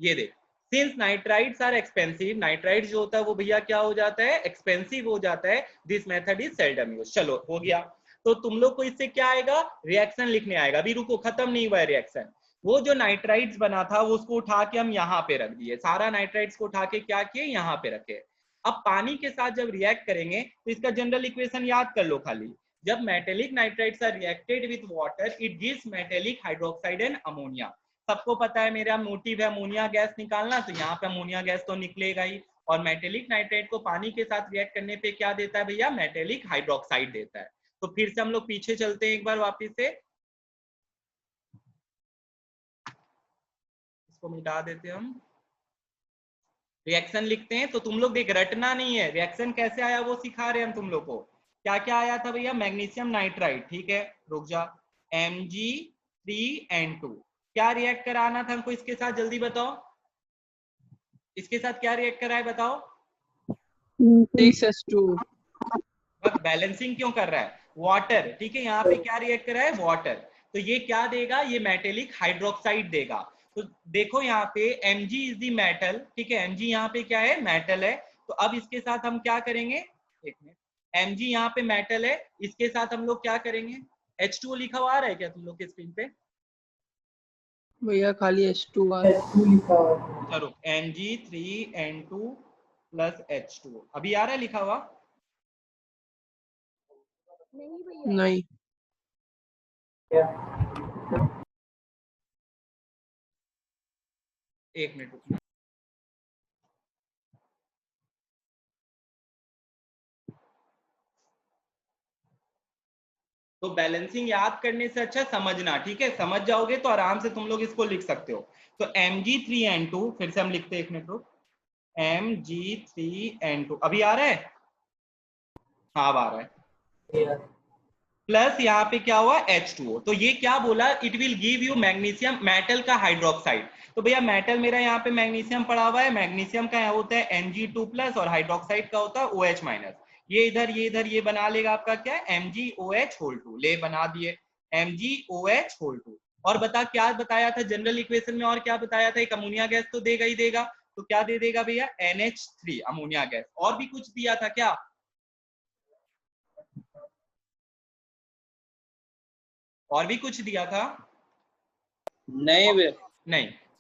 ये देख, since nitrides are expensive, nitride जो होता है वो भैया क्या हो जाता है, एक्सपेंसिव हो जाता है, this method is seldom use. चलो हो गया। तो तुम लोग को इससे क्या आएगा, रिएक्शन लिखने आएगा। अभी रुको, खत्म नहीं हुआ है रिएक्शन। वो जो नाइट्राइड्स बना था वो उसको उठा के हम यहाँ पे रख दिए, सारा नाइट्राइड्स को उठा के क्या किए, यहाँ पे रखे। अब पानी के साथ जब रिएक्ट करेंगे तो इसका जनरल इक्वेशन याद कर लो खाली। जब metallic nitrides are reacted with water, it gives metallic hydroxide and ammonia. सबको पता है मेरा मोटिव है अमोनिया गैस निकालना, तो यहाँ पे अमोनिया गैस तो निकलेगा ही। और मेटेलिक नाइट्रेट को पानी के साथ रिएक्ट करने पे क्या देता है भैया, मेटेलिक हाइड्रोक्साइड देता है। तो फिर से हम लोग पीछे चलते हैं एक बार वापिस से, इसको मिटा देते हैं हम, रिएक्शन लिखते हैं। तो तुम लोग देख, रटना नहीं है, रिएक्शन कैसे आया वो सिखा रहे हैं हम तुम लोग को। क्या क्या आया था भैया, मैग्नीशियम नाइट्राइड, ठीक है, रुक जा, Mg3N2। क्या रिएक्ट कराना था हमको इसके साथ, जल्दी बताओ, इसके साथ क्या रिएक्ट करा है बताओ। 6s2। बस बैलेंसिंग क्यों कर रहा है, वाटर, ठीक है। यहाँ पे क्या रिएक्ट कर रहा है, वाटर। तो ये क्या देगा, ये मेटेलिक हाइड्रोक्साइड देगा। तो देखो यहाँ पे Mg इज दी मेटल, ठीक है, Mg यहाँ पे क्या है, मेटल है। तो अब इसके साथ हम क्या करेंगे, एक मिनट, Mg यहाँ पे मेटल है, इसके साथ हम लोग क्या करेंगे, H2O लिखा हुआ आ रहा है क्या तुम लोग के स्क्रीन पे, भैया खाली H2 आ रहा है। चलो Mg3N2 + H2O अभी आ रहा है लिखा हुआ, नहीं। एक मिनट रुकना। तो बैलेंसिंग याद करने से अच्छा समझना, ठीक है, समझ जाओगे तो आराम से तुम लोग इसको लिख सकते हो। तो Mg3N2 फिर से हम लिखते हैं, एक मिनट रुक, Mg3N2 अभी आ रहा है, हाँ अब आ रहा है, प्लस यहाँ पे क्या हुआ, H2O। तो ये क्या बोला, it will give you magnesium, metal का हाइड्रोक्साइड। तो भैया मेटल मेरा यहाँ पे मैग्नीशियम पड़ा हुआ है, मैग्नीशियम का यहाँ होता है Mg2+ और हाइड्रोक्साइड का होता है OH-। ये इधर ये बना लेगा आपका क्या है, MgOH2, ले बना दिए। MgOH(2). और बता क्या बताया था जनरल इक्वेशन में, और क्या बताया था, एक अमोनिया गैस तो देगा ही देगा, तो क्या दे देगा भैया, NH3 अमोनिया गैस। और भी कुछ दिया था क्या, और भी कुछ दिया था? नहीं,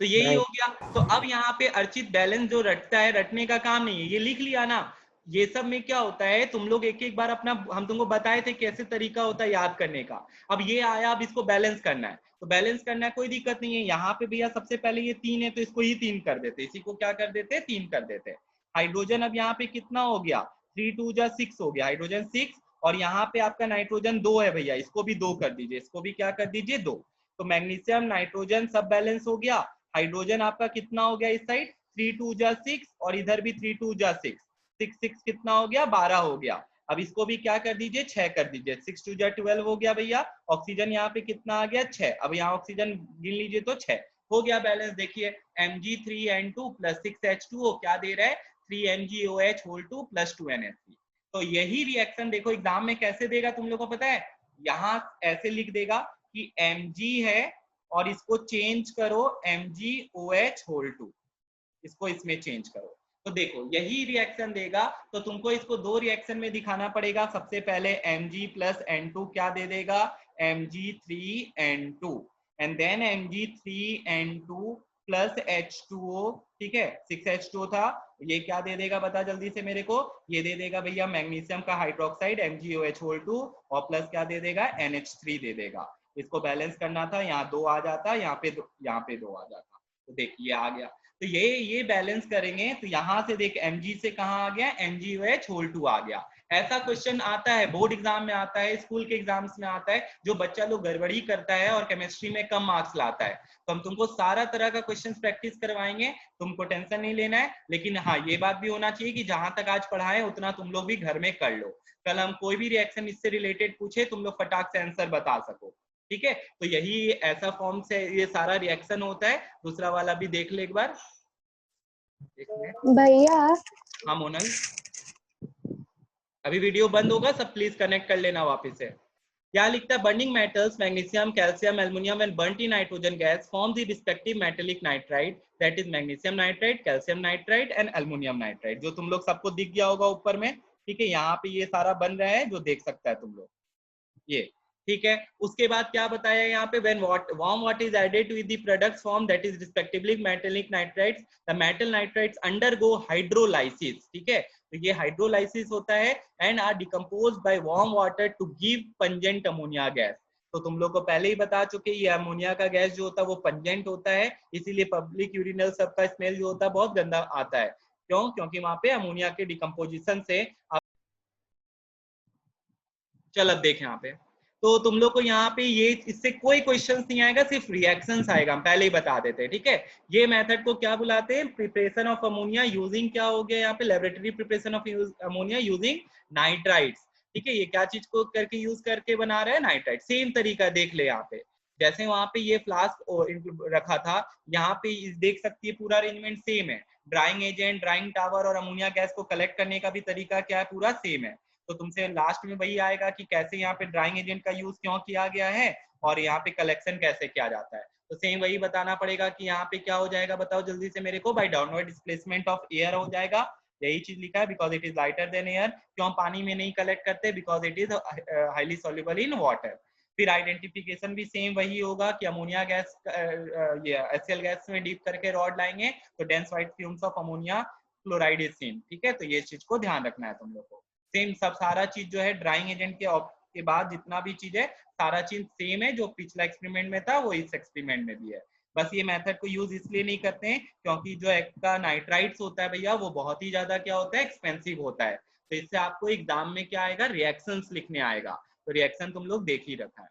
तो यही नहीं। हो गया। तो अब यहाँ पे अर्चित बैलेंस जो रटता है, रटने का काम नहीं है, ये लिख लिया ना। ये सब में क्या होता है, तुम लोग एक एक बार अपना, हम तुमको बताए थे कैसे तरीका होता है याद करने का। अब ये आया, अब इसको बैलेंस करना है, तो बैलेंस करना है, कोई दिक्कत नहीं है। यहाँ पे भैया सबसे पहले ये 3 है तो इसको ही 3 कर देते, इसी को क्या कर देते, 3 कर देते। हाइड्रोजन अब यहाँ पे कितना हो गया, 3 2 जा 6 हो गया, हाइड्रोजन 6। और यहाँ पे आपका नाइट्रोजन 2 है भैया, इसको भी 2 कर दीजिए, इसको भी क्या कर दीजिए, 2। तो मैग्नीशियम नाइट्रोजन सब बैलेंस हो गया। हाइड्रोजन आपका कितना हो गया इस साइड, 3 2 जा 6, और इधर भी 3 2 जा 6, 6 6 कितना हो गया, 12 हो गया। अब इसको भी क्या कर दीजिए, 6 कर दीजिए, 6 2 जा 12 हो गया भैया। ऑक्सीजन यहाँ पे कितना आ गया, 6। अब यहाँ ऑक्सीजन गिन लीजिए तो 6 हो गया बैलेंस। देखिए Mg3N2 + 6H2O क्या दे रहा है, 3MgOH(2 + 2NH3। तो यही रिएक्शन देखो एग्जाम में कैसे देगा तुम लोग को पता है, यहाँ ऐसे लिख देगा कि Mg है और इसको चेंज करो MgOH(2), इसको इसमें चेंज करो। तो देखो यही रिएक्शन देगा। तो तुमको इसको 2 रिएक्शन में दिखाना पड़ेगा। सबसे पहले Mg + N2 क्या दे देगा, Mg3N2, and then Mg3N2 + H2O, ठीक है, 6H2O था, ये क्या दे देगा बता जल्दी से मेरे को, ये दे देगा भैया मैग्नीशियम का हाइड्रोक्साइड MgOH(2) और प्लस क्या दे देगा, NH3 दे देगा। इसको बैलेंस करना था, यहाँ 2 आ जाता, यहाँ पे 2 आ जाता। तो देखिए आ गया। तो ये बैलेंस करेंगे तो यहाँ से देख Mg से कहाँ आ गया, MgOH(2) आ गया। ऐसा क्वेश्चन आता है, बोर्ड एग्जाम में आता है, स्कूल के एग्जाम्स में आता है, जो बच्चा लोग गड़बड़ी करता है और केमिस्ट्री में कम मार्क्स लाता है। तो हम तुमको सारा तरह का क्वेश्चन प्रैक्टिस करवाएंगे, तुमको टेंशन नहीं लेना है। लेकिन हाँ ये बात भी होना चाहिए कि जहां तक आज पढ़ाए उतना तुम लोग भी घर में कर लो, कल हम कोई भी रिएक्शन इससे रिलेटेड पूछे तुम लोग फटाक से आंसर बता सको, ठीक है। तो यही ऐसा फॉर्म से ये सारा रिएक्शन होता है। दूसरा वाला भी देख ले एक बार, भैया हाँ मोनल, अभी वीडियो बंद होगा, सब प्लीज कनेक्ट कर लेना वापस से। क्या लिखता है, burning metals magnesium, calcium, aluminium when burnt in nitrogen gas form the respective metallic nitride, that is magnesium nitride, calcium nitride and aluminium nitride, जो तुम लोग सबको दिख गया होगा ऊपर में, ठीक है। यहाँ पे ये सारा बन रहा है जो देख सकता है तुम लोग, ये ठीक है। उसके बाद क्या बताया यहाँ पे, when warm water is added with the products form that is respectively metallic nitrides, the metal nitrides undergo hydrolysis, ठीक है। तो ये हाइड्रोलाइसिस होता है and are decomposed by warm water to give pungent ammonia gas। तो तुम लोग को पहले ही बता चुके, ये अमोनिया का गैस जो होता है वो पंजेंट होता है, इसीलिए पब्लिक यूरिनल सबका स्मेल जो होता है बहुत गंदा आता है। क्यों, क्योंकि वहां पे अमोनिया के डिकम्पोजिशन से। चल अब देख यहाँ पे, तो तुम लोग को यहाँ पे ये इससे कोई क्वेश्चन नहीं आएगा, सिर्फ रिएक्शंस आएगा, हम पहले ही बता देते हैं, ठीक है। ये मेथड को क्या बुलाते हैं, प्रिपरेशन ऑफ अमोनिया यूजिंग, क्या हो गया यहाँ पे, laboratory preparation of ammonia using nitrides, ठीक है। ये क्या चीज को करके यूज करके बना रहे हैं, नाइट्राइड। सेम तरीका देख ले यहाँ पे, जैसे वहां पे ये फ्लास्क रखा था, यहाँ पे देख सकती है पूरा अरेंजमेंट सेम है। ड्राइंग एजेंट, ड्राइंग टावर और अमोनिया गैस को कलेक्ट करने का भी तरीका क्या है, पूरा सेम है। तो तुमसे लास्ट में वही आएगा कि कैसे यहाँ पे ड्राइंग एजेंट का यूज क्यों किया गया है और यहाँ पे कलेक्शन कैसे किया जाता है। तो सेम वही बताना पड़ेगा कि यहाँ पे क्या हो जाएगा, बताओ जल्दी से मेरे को, by downward displacement of air हो जाएगा, यही चीज लिखा है, because it is lighter than air. क्यों पानी में नहीं कलेक्ट करते, because it is highly soluble in water. फिर आइडेंटिफिकेशन भी सेम वही होगा कि अमोनिया गैस ये HCl गैस में डीप करके रॉड लाएंगे तो dense white fumes of ammonia chloride is seen, ठीक है। तो ये चीज को ध्यान रखना है तुम लोग को। सेम सब सारा चीज जो है ड्राइंग एजेंट के बाद जितना भी चीज है सारा चीज सेम है, जो पिछला एक्सपेरिमेंट में था वो इस एक्सपेरिमेंट में भी है। बस ये मेथड को यूज इसलिए नहीं करते हैं क्योंकि जो का नाइट्राइड्स होता है भैया वो बहुत ही ज्यादा क्या होता है, एक्सपेंसिव होता है। तो इससे आपको एग्जाम में क्या आएगा, रिएक्शंस लिखने आएगा। तो रिएक्शन तुम लोग देख ही रखा है।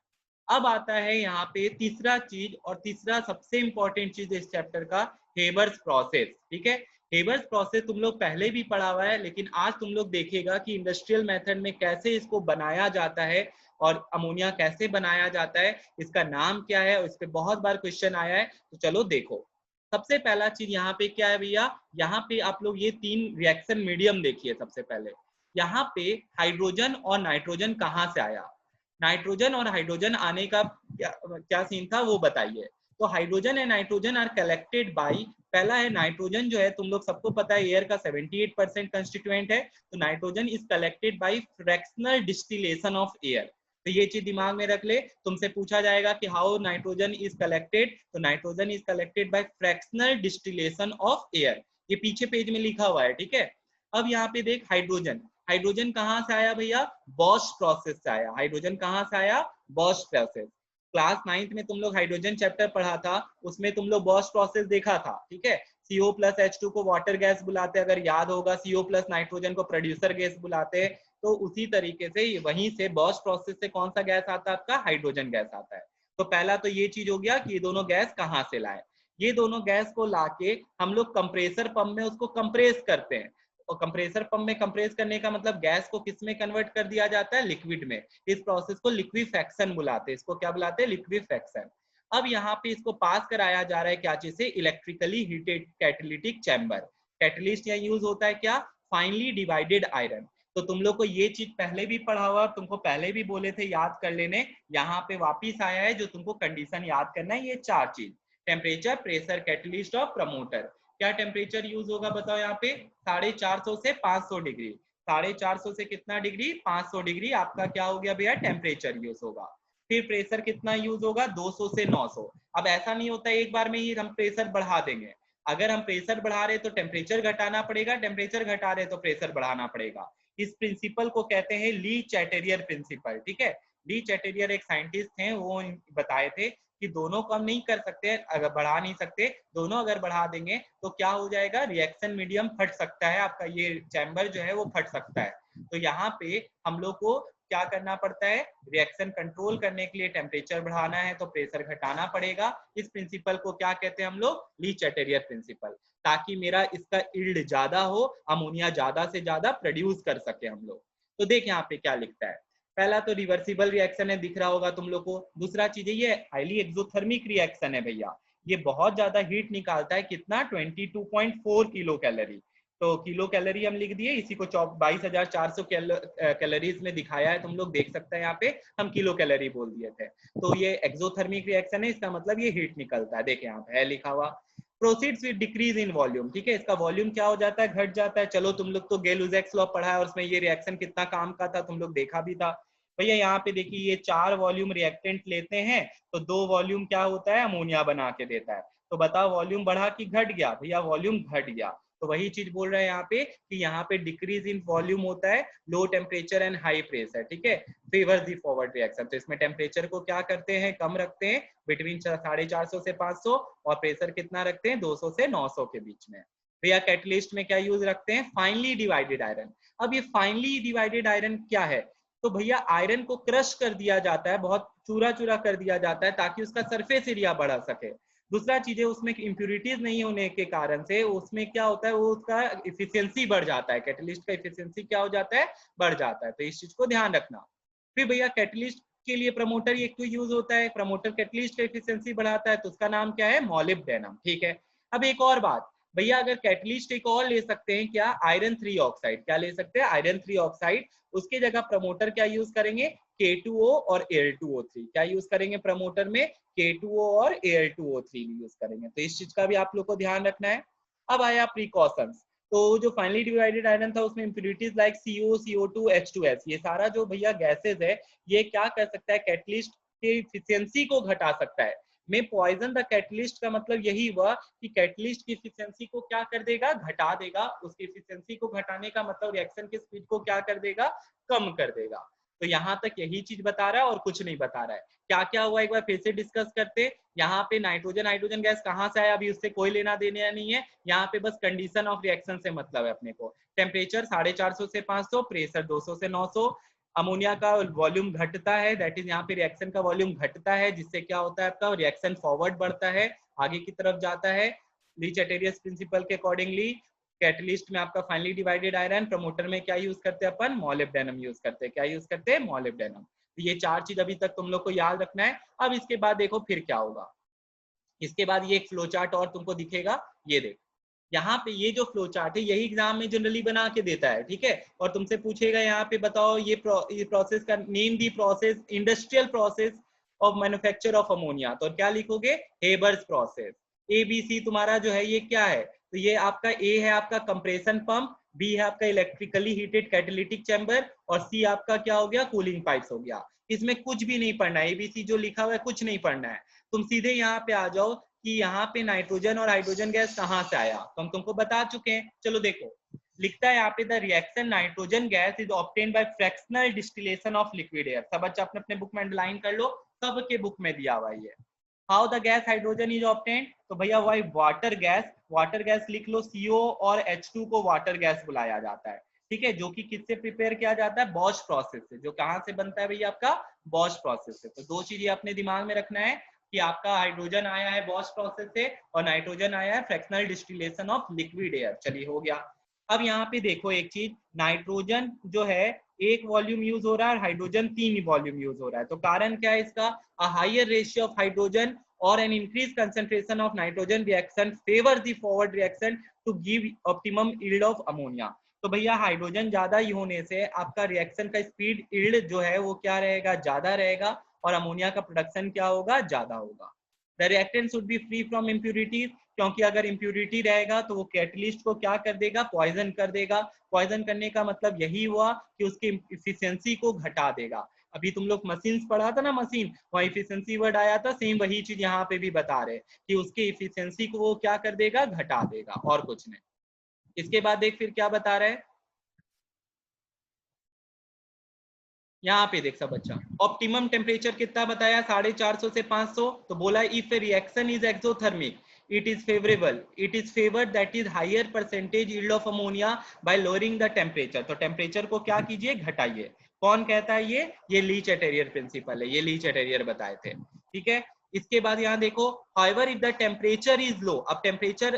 अब आता है यहाँ पे तीसरा चीज, और तीसरा सबसे इंपॉर्टेंट चीज इस चैप्टर का, हेबर्स प्रोसेस, ठीक है। हेबर्स प्रोसेस तुम लोग पहले भी पढ़ा हुआ है, लेकिन आज तुम लोग देखिएगा कि इंडस्ट्रियल मेथड में कैसे इसको बनाया जाता है और अमोनिया कैसे बनाया जाता है, इसका नाम क्या है, और इस पे बहुत बार क्वेश्चन आया है। तो चलो देखो, सबसे पहला चीज यहाँ पे क्या है भैया, यहाँ पे आप लोग ये 3 रिएक्शन मीडियम देखिए। सबसे पहले यहाँ पे हाइड्रोजन और नाइट्रोजन कहाँ से आया, नाइट्रोजन और हाइड्रोजन आने का क्या सीन था वो बताइए। तो hydrogen and nitrogen are collected by, पहला है नाइट्रोजन जो है तुम लोग सबको पता है एयर का 78% कंस्टिट्यूएंट है, तो nitrogen is collected by fractional distillation of air. तो ये चीज दिमाग में रख ले, तुमसे पूछा जाएगा कि हाउ नाइट्रोजन इज कलेक्टेड, तो nitrogen is collected bye fractional distillation of air, ये पीछे पेज में लिखा हुआ है, ठीक है। अब यहाँ पे देख हाइड्रोजन, हाइड्रोजन कहाँ से आया भैया, बॉश प्रोसेस से आया। हाइड्रोजन कहाँ से आया, बॉश प्रोसेस। क्लास 9th में तुम लोग हाइड्रोजन चैप्टर पढ़ा था, उसमें तुम लोग बॉश प्रोसेस देखा था, ठीक है। CO प्लस H2 को वाटर गैस बुलाते, अगर याद होगा, CO प्लस नाइट्रोजन को प्रोड्यूसर गैस बुलाते, तो उसी तरीके से वहीं से बॉश प्रोसेस से कौन सा गैस आता है आपका, हाइड्रोजन गैस आता है। तो पहला तो ये चीज हो गया कि ये दोनों गैस कहाँ से लाए। ये दोनों गैस को लाके हम लोग कंप्रेसर पंप में उसको कंप्रेस करते हैं, और कंप्रेसर पंप में कंप्रेस करने का मतलब गैस को किस में कन्वर्ट कर दिया जाता है, लिक्विड में। इस प्रोसेस को लिक्विफेक्शन बुलाते हैं, इसको क्या बुलाते हैं, लिक्विफेक्शन। अब यहाँ पे इसको पास कराया जा रहा है क्या चीज से, electrically heated catalytic chamber. Catalyst यहाँ यूज होता है क्या, फाइनली डिवाइडेड आयरन। तो तुम लोग को ये चीज पहले भी पढ़ा हुआ, तुमको पहले भी बोले थे याद कर लेने, यहाँ पे वापिस आया है जो तुमको कंडीशन याद करना है, ये 4 चीज, टेम्परेचर, प्रेशर, कैटलिस्ट और प्रमोटर। क्या टेम्परेचर यूज होगा बताओ यहाँ पे, 450 से 500 डिग्री। 450 से कितना डिग्री, 500 डिग्री आपका क्या हो गया भैया, टेम्परेचर यूज होगा। फिर प्रेशर कितना यूज होगा, 200 से 900। अब ऐसा नहीं होता एक बार में ही हम प्रेशर बढ़ा देंगे, अगर हम प्रेशर बढ़ा रहे तो टेम्परेचर घटाना पड़ेगा, टेम्परेचर घटा रहे तो प्रेशर बढ़ाना पड़ेगा। इस प्रिंसिपल को कहते हैं ली चैटेरियर प्रिंसिपल, ठीक है। ली चैटेरियर एक साइंटिस्ट हैं, वो बताए थे कि दोनों कम नहीं कर सकते, अगर बढ़ा नहीं सकते, दोनों अगर बढ़ा देंगे तो क्या हो जाएगा, रिएक्शन मीडियम फट सकता है आपका, ये चैम्बर जो है वो फट सकता है। तो यहाँ पे हम लोग को क्या करना पड़ता है, रिएक्शन कंट्रोल करने के लिए टेम्परेचर बढ़ाना है तो प्रेशर घटाना पड़ेगा। इस प्रिंसिपल को क्या कहते हैं हम लोग, ली चैटेरियर प्रिंसिपल, ताकि मेरा इसका यील्ड ज्यादा हो, अमोनिया ज्यादा से ज्यादा प्रोड्यूस कर सके हम लोग। तो देख यहाँ पे क्या लिखता है, पहला तो रिवर्सिबल रिएक्शन है, दिख रहा होगा तुम लोग को। दूसरा चीज है ये हाईली एक्सोथर्मिक रिएक्शन है भैया, ये बहुत ज्यादा हीट निकालता है, कितना, 22.4 किलो कैलोरी। तो किलो कैलोरी हम लिख दिए, इसी को 22,400 कैलोरीज में दिखाया है, तुम लोग देख सकते हैं यहाँ पे, हम किलो कैलोरी बोल दिए थे। तो ये एक्सोथर्मिक रिएक्शन है, इसका मतलब ये हीट निकलता है, देखे यहाँ पे है लिखा हुआ। Proceeds with decrease in volume, ठीक है, इसका वॉल्यूम क्या हो जाता है, घट जाता है। चलो तुम लोग तो गेल-यूजेक्स लॉ पढ़ा है और उसमें ये रिएक्शन कितना काम का था तुम लोग देखा भी था भैया। यहाँ पे देखिए ये 4 वॉल्यूम रिएक्टेंट लेते हैं तो 2 वॉल्यूम क्या होता है, अमोनिया बना के देता है। तो बताओ वॉल्यूम बढ़ा कि घट गया, भैया वॉल्यूम घट गया। तो वही चीज बोल रहे हैं यहाँ पे कि यहाँ पे डिक्रीज इन वॉल्यूम होता है, low temperature and high pressure, ठीक है, फेवर दी फॉरवर्ड रिएक्शन। तो इसमें टेम्परेचर को क्या करते हैं, कम रखते हैं, बिटवीन 450 से 500, और प्रेशर कितना रखते हैं, 200 से 900 के बीच में। भैया कैटलिस्ट में क्या यूज रखते हैं, फाइनली डिवाइडेड आयरन। अब ये फाइनली डिवाइडेड आयरन क्या है, तो भैया आयरन को क्रश कर दिया जाता है, बहुत चूरा चूरा कर दिया जाता है ताकि उसका सरफेस एरिया बढ़ा सके। दूसरा चीज है उसमें इंप्यूरिटीज नहीं होने के कारण से उसमें क्या होता है, वो उसका इफिशियंसी बढ़ जाता है, कैटलिस्ट का इफिशियंसी क्या हो जाता है, बढ़ जाता है। तो इस चीज को ध्यान रखना। फिर भैया कैटलिस्ट के लिए प्रमोटर एक तो यूज होता है, प्रमोटर कैटलिस्ट का इफिशियंसी बढ़ाता है, तो उसका नाम क्या है, मॉलिब्डेनम, ठीक है। अब एक और बात भैया, अगर कैटलिस्ट एक और ले सकते हैं क्या, आयरन 3 ऑक्साइड, क्या ले सकते हैं, आयरन 3 ऑक्साइड। उसके जगह प्रमोटर क्या यूज करेंगे, K2O और Al2O3, क्या यूज करेंगे प्रमोटर में, K2O और Al2O3 यूज करेंगे। तो इस चीज का भी आप लोग को ध्यान रखना है। अब आया प्रिकॉशंस, तो जो फाइनली डिवाइडेड आयरन था उसमें impurities like CO, CO2, H2S, ये सारा जो भैया गैसेज है ये क्या कर सकता है, कैटलिस्ट की इफिशियंसी को घटा सकता है। में पॉइजन द कैटलिस्ट का मतलब यही हुआ कि कैटलिस्ट की इफिशियंसी को क्या कर देगा, घटा देगा। उसकी इफिशियंसी को घटाने का मतलब रिएक्शन की स्पीड को क्या कर देगा, कम कर देगा। तो यहाँ तक यही चीज बता रहा है और कुछ नहीं बता रहा है। क्या क्या हुआ एक बार फिर से डिस्कस करते। यहाँ पे नाइट्रोजन हाइड्रोजन गैस कहाँ से आया, अभी उससे कोई लेना देना नहीं है, यहाँ पे बस कंडीशन ऑफ रिएक्शन से मतलब है अपने को। टेम्परेचर 450 से 500, प्रेशर 200 से 900। अमोनिया का वॉल्यूम घटता है, दैट इज यहाँ पे रिएक्शन का वॉल्यूम घटता है, जिससे क्या होता है आपका रिएक्शन फॉरवर्ड बढ़ता है, आगे की तरफ जाता है ली चैटेरियस प्रिंसिपल के अकॉर्डिंगली। कैटलिस्ट में आपका फाइनली डिवाइडेड आयरन, प्रमोटर में क्या यूज करते हैं अपन, मॉलिब्डेनम यूज करते हैं। क्या यूज करते हैं, मॉलिब्डेनम। तो ये 4 चीज अभी तक तुम लोग को याद रखना है। अब इसके बाद देखो फिर क्या होगा, इसके बाद ये एक फ्लो चार्ट और तुमको दिखेगा, ये देख, यहाँ पे ये जो फ्लो चार्ट है यही एग्जाम में जनरली बना के देता है, ठीक है। और तुमसे पूछेगा यहाँ पे बताओ ये प्रोसेस का name, the process, industrial process of manufacture of ammonia, तो क्या लिखोगे, हेबर्स प्रोसेस। ABC तुम्हारा जो है ये क्या है, तो ये आपका A है आपका कंप्रेशन पंप, B है आपका इलेक्ट्रिकली हीटेड कैटालिटिक चैम्बर, और C आपका क्या हो गया, कूलिंग पाइप्स हो गया। इसमें कुछ भी नहीं पढ़ना है, ABC जो लिखा हुआ है कुछ नहीं पढ़ना है। तुम सीधे यहाँ पे आ जाओ कि यहाँ पे नाइट्रोजन और हाइड्रोजन गैस कहाँ से आया, तो हम तुमको बता चुके हैं। चलो देखो, लिखता है यहाँ पे the reaction nitrogen gas is obtained by fractional distillation of liquid air. सब बच्चा अपने अपने बुक में अंडरलाइन कर लो, सबके बुक में दिया हुआ है। How the gas hydrogen is obtained, तो भैया वही वाटर गैस लिख लो, CO और H2 को वाटर गैस बुलाया जाता है, ठीक है, जो कि किससे प्रिपेयर किया जाता है, बॉश प्रोसेस से। जो कहाँ से बनता है भैया, आपका बॉश प्रोसेस से। तो दो चीजें अपने दिमाग में रखना है कि आपका हाइड्रोजन आया है बॉश प्रोसेस से और नाइट्रोजन आया है fractional distillation of liquid air. चलिए हो गया। अब यहाँ पे देखो एक चीज, नाइट्रोजन जो है 1 वॉल्यूम यूज हो रहा है और हाइड्रोजन 3 वॉल्यूम यूज हो रहा है। तो कारण क्या है इसका, a higher ratio of hydrogen और an increase concentration of nitrogen reaction favour the forward reaction to give optimum yield of ammonia. तो भैया हाइड्रोजन ज्यादा ही होने से आपका रिएक्शन का स्पीड यील्ड जो है वो क्या रहेगा, ज्यादा रहेगा, और अमोनिया का प्रोडक्शन क्या होगा, ज्यादा होगा। The reactant should be free from impurities, क्योंकि अगर इम्प्यूरिटी रहेगा तो वो कैटलिस्ट को क्या कर देगा, पॉइजन कर देगा। पॉइजन करने का मतलब यही हुआ कि उसकी इफिशियंसी को घटा देगा। अभी तुम लोग मशीन पढ़ा था ना, मशीन, वहाँ इफिशियंसी वर्ड आया था, सेम वही चीज यहाँ पे भी बता रहे कि उसकी इफिशियंसी को वो क्या कर देगा, घटा देगा, और कुछ नहीं। इसके बाद देख फिर क्या बता रहे हैं यहाँ पे, देख सब बच्चा, ऑप्टिमम टेम्परेचर कितना बताया, 450 से 500। तो बोला if a reaction is exothermic it is favored that is higher percentage yield of ammonia by lowering the temperature। तो टेम्परेचर को क्या कीजिए, घटाइए। कौन कहता है ये लीच एटेरियर प्रिंसिपल है, ये लीच एटेरियर बताए थे, ठीक है। इसके बाद यहाँ देखो, however if the temperature is low, अब टेम्परेचर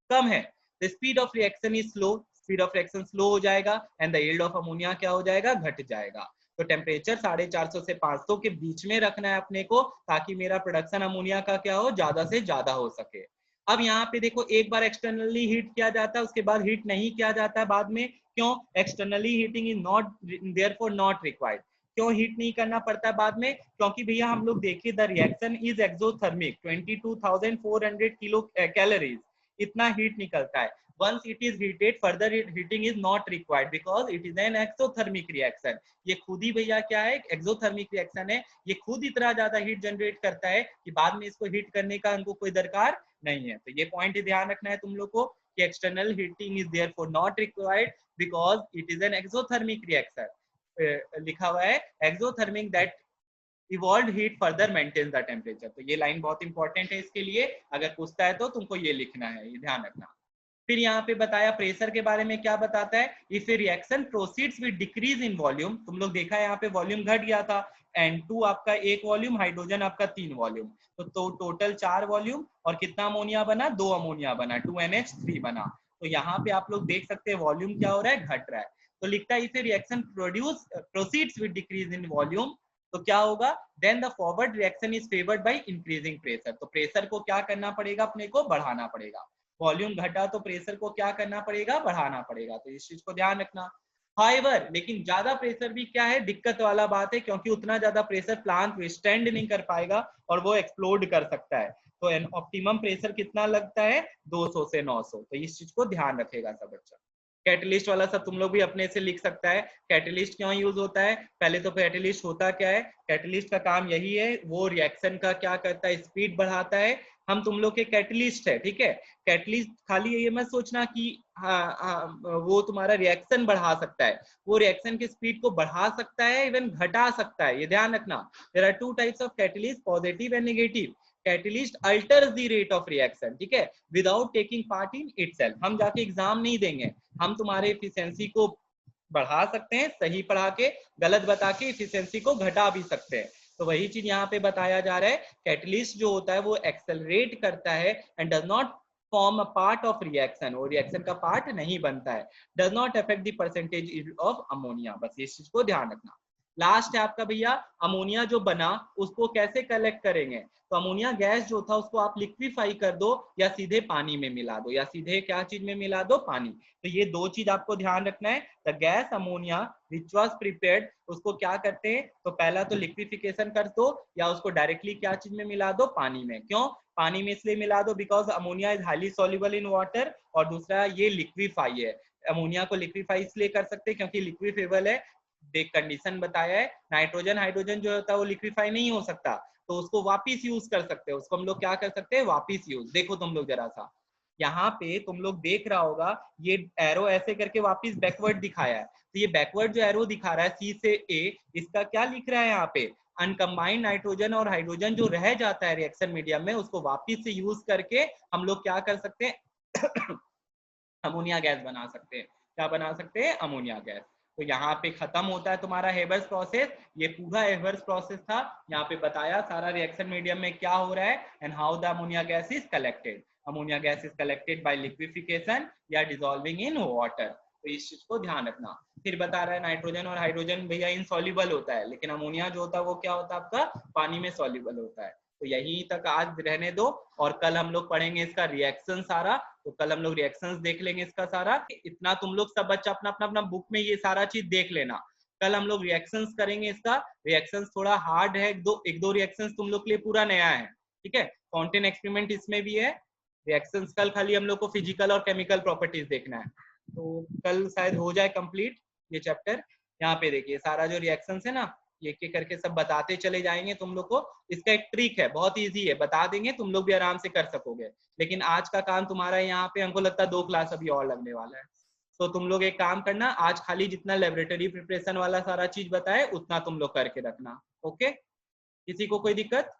कम है, the speed of reaction is slow, speed of reaction slow हो जाएगा, and the yield of ammonia क्या हो जाएगा, घट जाएगा। तो टेम्परेचर 450 से 500 के बीच में रखना है अपने को, ताकि मेरा प्रोडक्शन अमोनिया का क्या हो, ज्यादा से ज्यादा हो सके। अब यहाँ पे देखो, एक बार एक्सटर्नली हीट किया जाता है, उसके बाद हीट नहीं किया जाता है बाद में, क्यों, externally heating is not therefore not required. क्यों हीट नहीं करना पड़ता है बाद में, क्योंकि भैया हम लोग देखिए the reaction is exothermic, 22,400 kilo calories, इतना हीट निकलता है। once it is heated further heating is not required because it is an exothermic reaction। ये खुद ही भैया क्या है, एक्सोथर्मिक रिएक्शन है, ये खुद इतना ज्यादा हीट जनरेट करता है कि बाद में इसको हीट करने का हमको कोई दरकार नहीं है। तो ये पॉइंट ध्यान रखना है तुम लोग को कि external heating is therefore not required because it is an exothermic reaction. लिखा हुआ है exothermic that evolve heat further maintain the temperature. तो ये लाइन बहुत इंपॉर्टेंट है इसके लिए, अगर पूछता है तो तुमको ये लिखना है, ये ध्यान रखना। फिर यहाँ पे बताया प्रेशर के बारे में, क्या बताता है, if a reaction proceeds with decrease in volume, तुम लोग देखा है यहाँ पे वॉल्यूम घट गया था, N2 आपका 1 वॉल्यूम, हाइड्रोजन आपका 3 वॉल्यूम, तो टोटल 4 वॉल्यूम, और कितना अमोनिया बना, 2 अमोनिया बना, 2NH3 बना। तो यहाँ पे आप लोग देख सकते हैं वॉल्यूम क्या हो रहा है, घट रहा है। तो लिखता है if a reaction proceeds with decrease in volume, तो क्या होगा, then the forward reaction is favoured by increasing pressure. तो प्रेशर को क्या करना पड़ेगा, अपने को बढ़ाना पड़ेगा। वॉल्यूम घटा तो प्रेशर को क्या करना पड़ेगा, बढ़ाना पड़ेगा। तो इस चीज को ध्यान रखना। हाइवर लेकिन ज्यादा प्रेशर भी क्या है, दिक्कत वाला बात है, क्योंकि उतना ज्यादा प्रेशर प्लांट विस्टैंड नहीं कर पाएगा और वो एक्सप्लोड कर सकता है। तो ऑप्टिमम प्रेशर कितना लगता है, 200 से 900। तो इस चीज को ध्यान रखेगा सब बच्चा। कैटलिस्ट वाला सब तुम लोग भी अपने से लिख सकता है, कैटलिस्ट क्यों यूज होता है। पहले तो कैटलिस्ट होता क्या है, कैटलिस्ट का काम यही है, वो रिएक्शन का क्या करता है, स्पीड बढ़ाता है। हम तुम लोग के कैटलिस्ट है, ठीक है। कैटलिस्ट खाली ये मत सोचना कि वो तुम्हारा रिएक्शन बढ़ा सकता है, वो रिएक्शन की स्पीड को बढ़ा सकता है, इवन घटा सकता है, ये ध्यान रखना। There are 2 types of catalyst, positive and negative. Catalyst alters the rate of reaction, ठीक है, without taking part in itself. हम जाके एग्जाम नहीं देंगे, हम तुम्हारे एफिशिएंसी को बढ़ा सकते हैं, सही पढ़ा के गलत बता के एफिशिएंसी को घटा भी सकते हैं। तो वही चीज यहाँ पे बताया जा रहा है, कैटलिस्ट जो होता है वो एक्सेलरेट करता है and does not form a part of reaction, वो रिएक्शन का पार्ट नहीं बनता है, does not affect the percentage of ammonia. बस इस चीज को ध्यान रखना। लास्ट है आपका भैया अमोनिया जो बना उसको कैसे कलेक्ट करेंगे, तो अमोनिया गैस जो था उसको आप लिक्विफाई कर दो या सीधे पानी में मिला दो, या सीधे क्या चीज में मिला दो, पानी। तो ये दो चीज आपको ध्यान रखना है। The gas ammonia which was prepared, उसको क्या करते हैं, तो पहला तो लिक्विफिकेशन कर दो या उसको डायरेक्टली क्या चीज में मिला दो, पानी में। क्यों पानी में इसलिए मिला दो, because ammonia is highly soluble in water, और दूसरा ये लिक्विफाई है। अमोनिया को लिक्विफाई इसलिए कर सकते हैं क्योंकि लिक्विफेबल है। देख कंडीशन बताया है, नाइट्रोजन हाइड्रोजन जो होता है वो लिक्विफाई नहीं हो सकता, तो उसको वापिस यूज कर सकते हैं। उसको हम लोग क्या कर सकते हैं, वापिस यूज। देखो तुम लोग जरा सा यहाँ पे तुम लोग देख रहा होगा ये एरो ऐसे करके वापिस बैकवर्ड दिखाया है, तो ये बैकवर्ड जो एरो दिखा रहा है सी से ए, इसका क्या लिख रहा है यहाँ पे, अनकम्बाइंड नाइट्रोजन और हाइड्रोजन जो रह जाता है रिएक्शन मीडियम में उसको वापिस से यूज करके हम लोग क्या कर सकते हैं अमोनिया गैस बना सकते हैं। क्या बना सकते हैं, अमोनिया गैस। तो यहाँ पे खत्म होता है तुम्हारा हेबर्स प्रोसेस। ये पूरा हेबर्स प्रोसेस था, यहाँ पे बताया सारा रिएक्शन मीडियम में क्या हो रहा है and how the ammonia gas is collected. Ammonia gas is collected bye liquefaction या डिसॉल्विंग इन वाटर। तो इस चीज को ध्यान रखना। फिर बता रहा है नाइट्रोजन और हाइड्रोजन भैया इनसॉल्युबल होता है, लेकिन अमोनिया जो होता है वो क्या होता है आपका, पानी में सॉल्युबल होता है। तो यहीं तक आज रहने दो, और कल हम लोग पढ़ेंगे इसका रिएक्शन सारा। तो कल हम लोग रिएक्शंस देख लेंगे इसका सारा। इतना तुम लोग सब बच्चा अपना अपना अपना बुक में ये सारा चीज देख लेना। कल हम लोग रिएक्शंस करेंगे इसका। रिएक्शंस थोड़ा हार्ड है, एक दो रिएक्शंस तुम लोग के लिए पूरा नया है, ठीक है। फाउंटेन एक्सपेरिमेंट इसमें भी है। रिएक्शंस कल खाली हम लोग को फिजिकल और केमिकल प्रॉपर्टीज देखना है, तो कल शायद हो जाए कंप्लीट ये चैप्टर। यहाँ पे देखिए सारा जो रिएक्शंस है ना, ये एक करके सब बताते चले जाएंगे तुम लोग को। इसका एक ट्रिक है, बहुत इजी है, बता देंगे, तुम लोग भी आराम से कर सकोगे। लेकिन आज का काम तुम्हारा यहाँ पे हमको लगता है 2 क्लास अभी और लगने वाला है। तो तुम लोग एक काम करना, आज खाली जितना लेबोरेटरी प्रिपरेशन वाला सारा चीज बताए उतना तुम लोग करके रखना। ओके, किसी को कोई दिक्कत?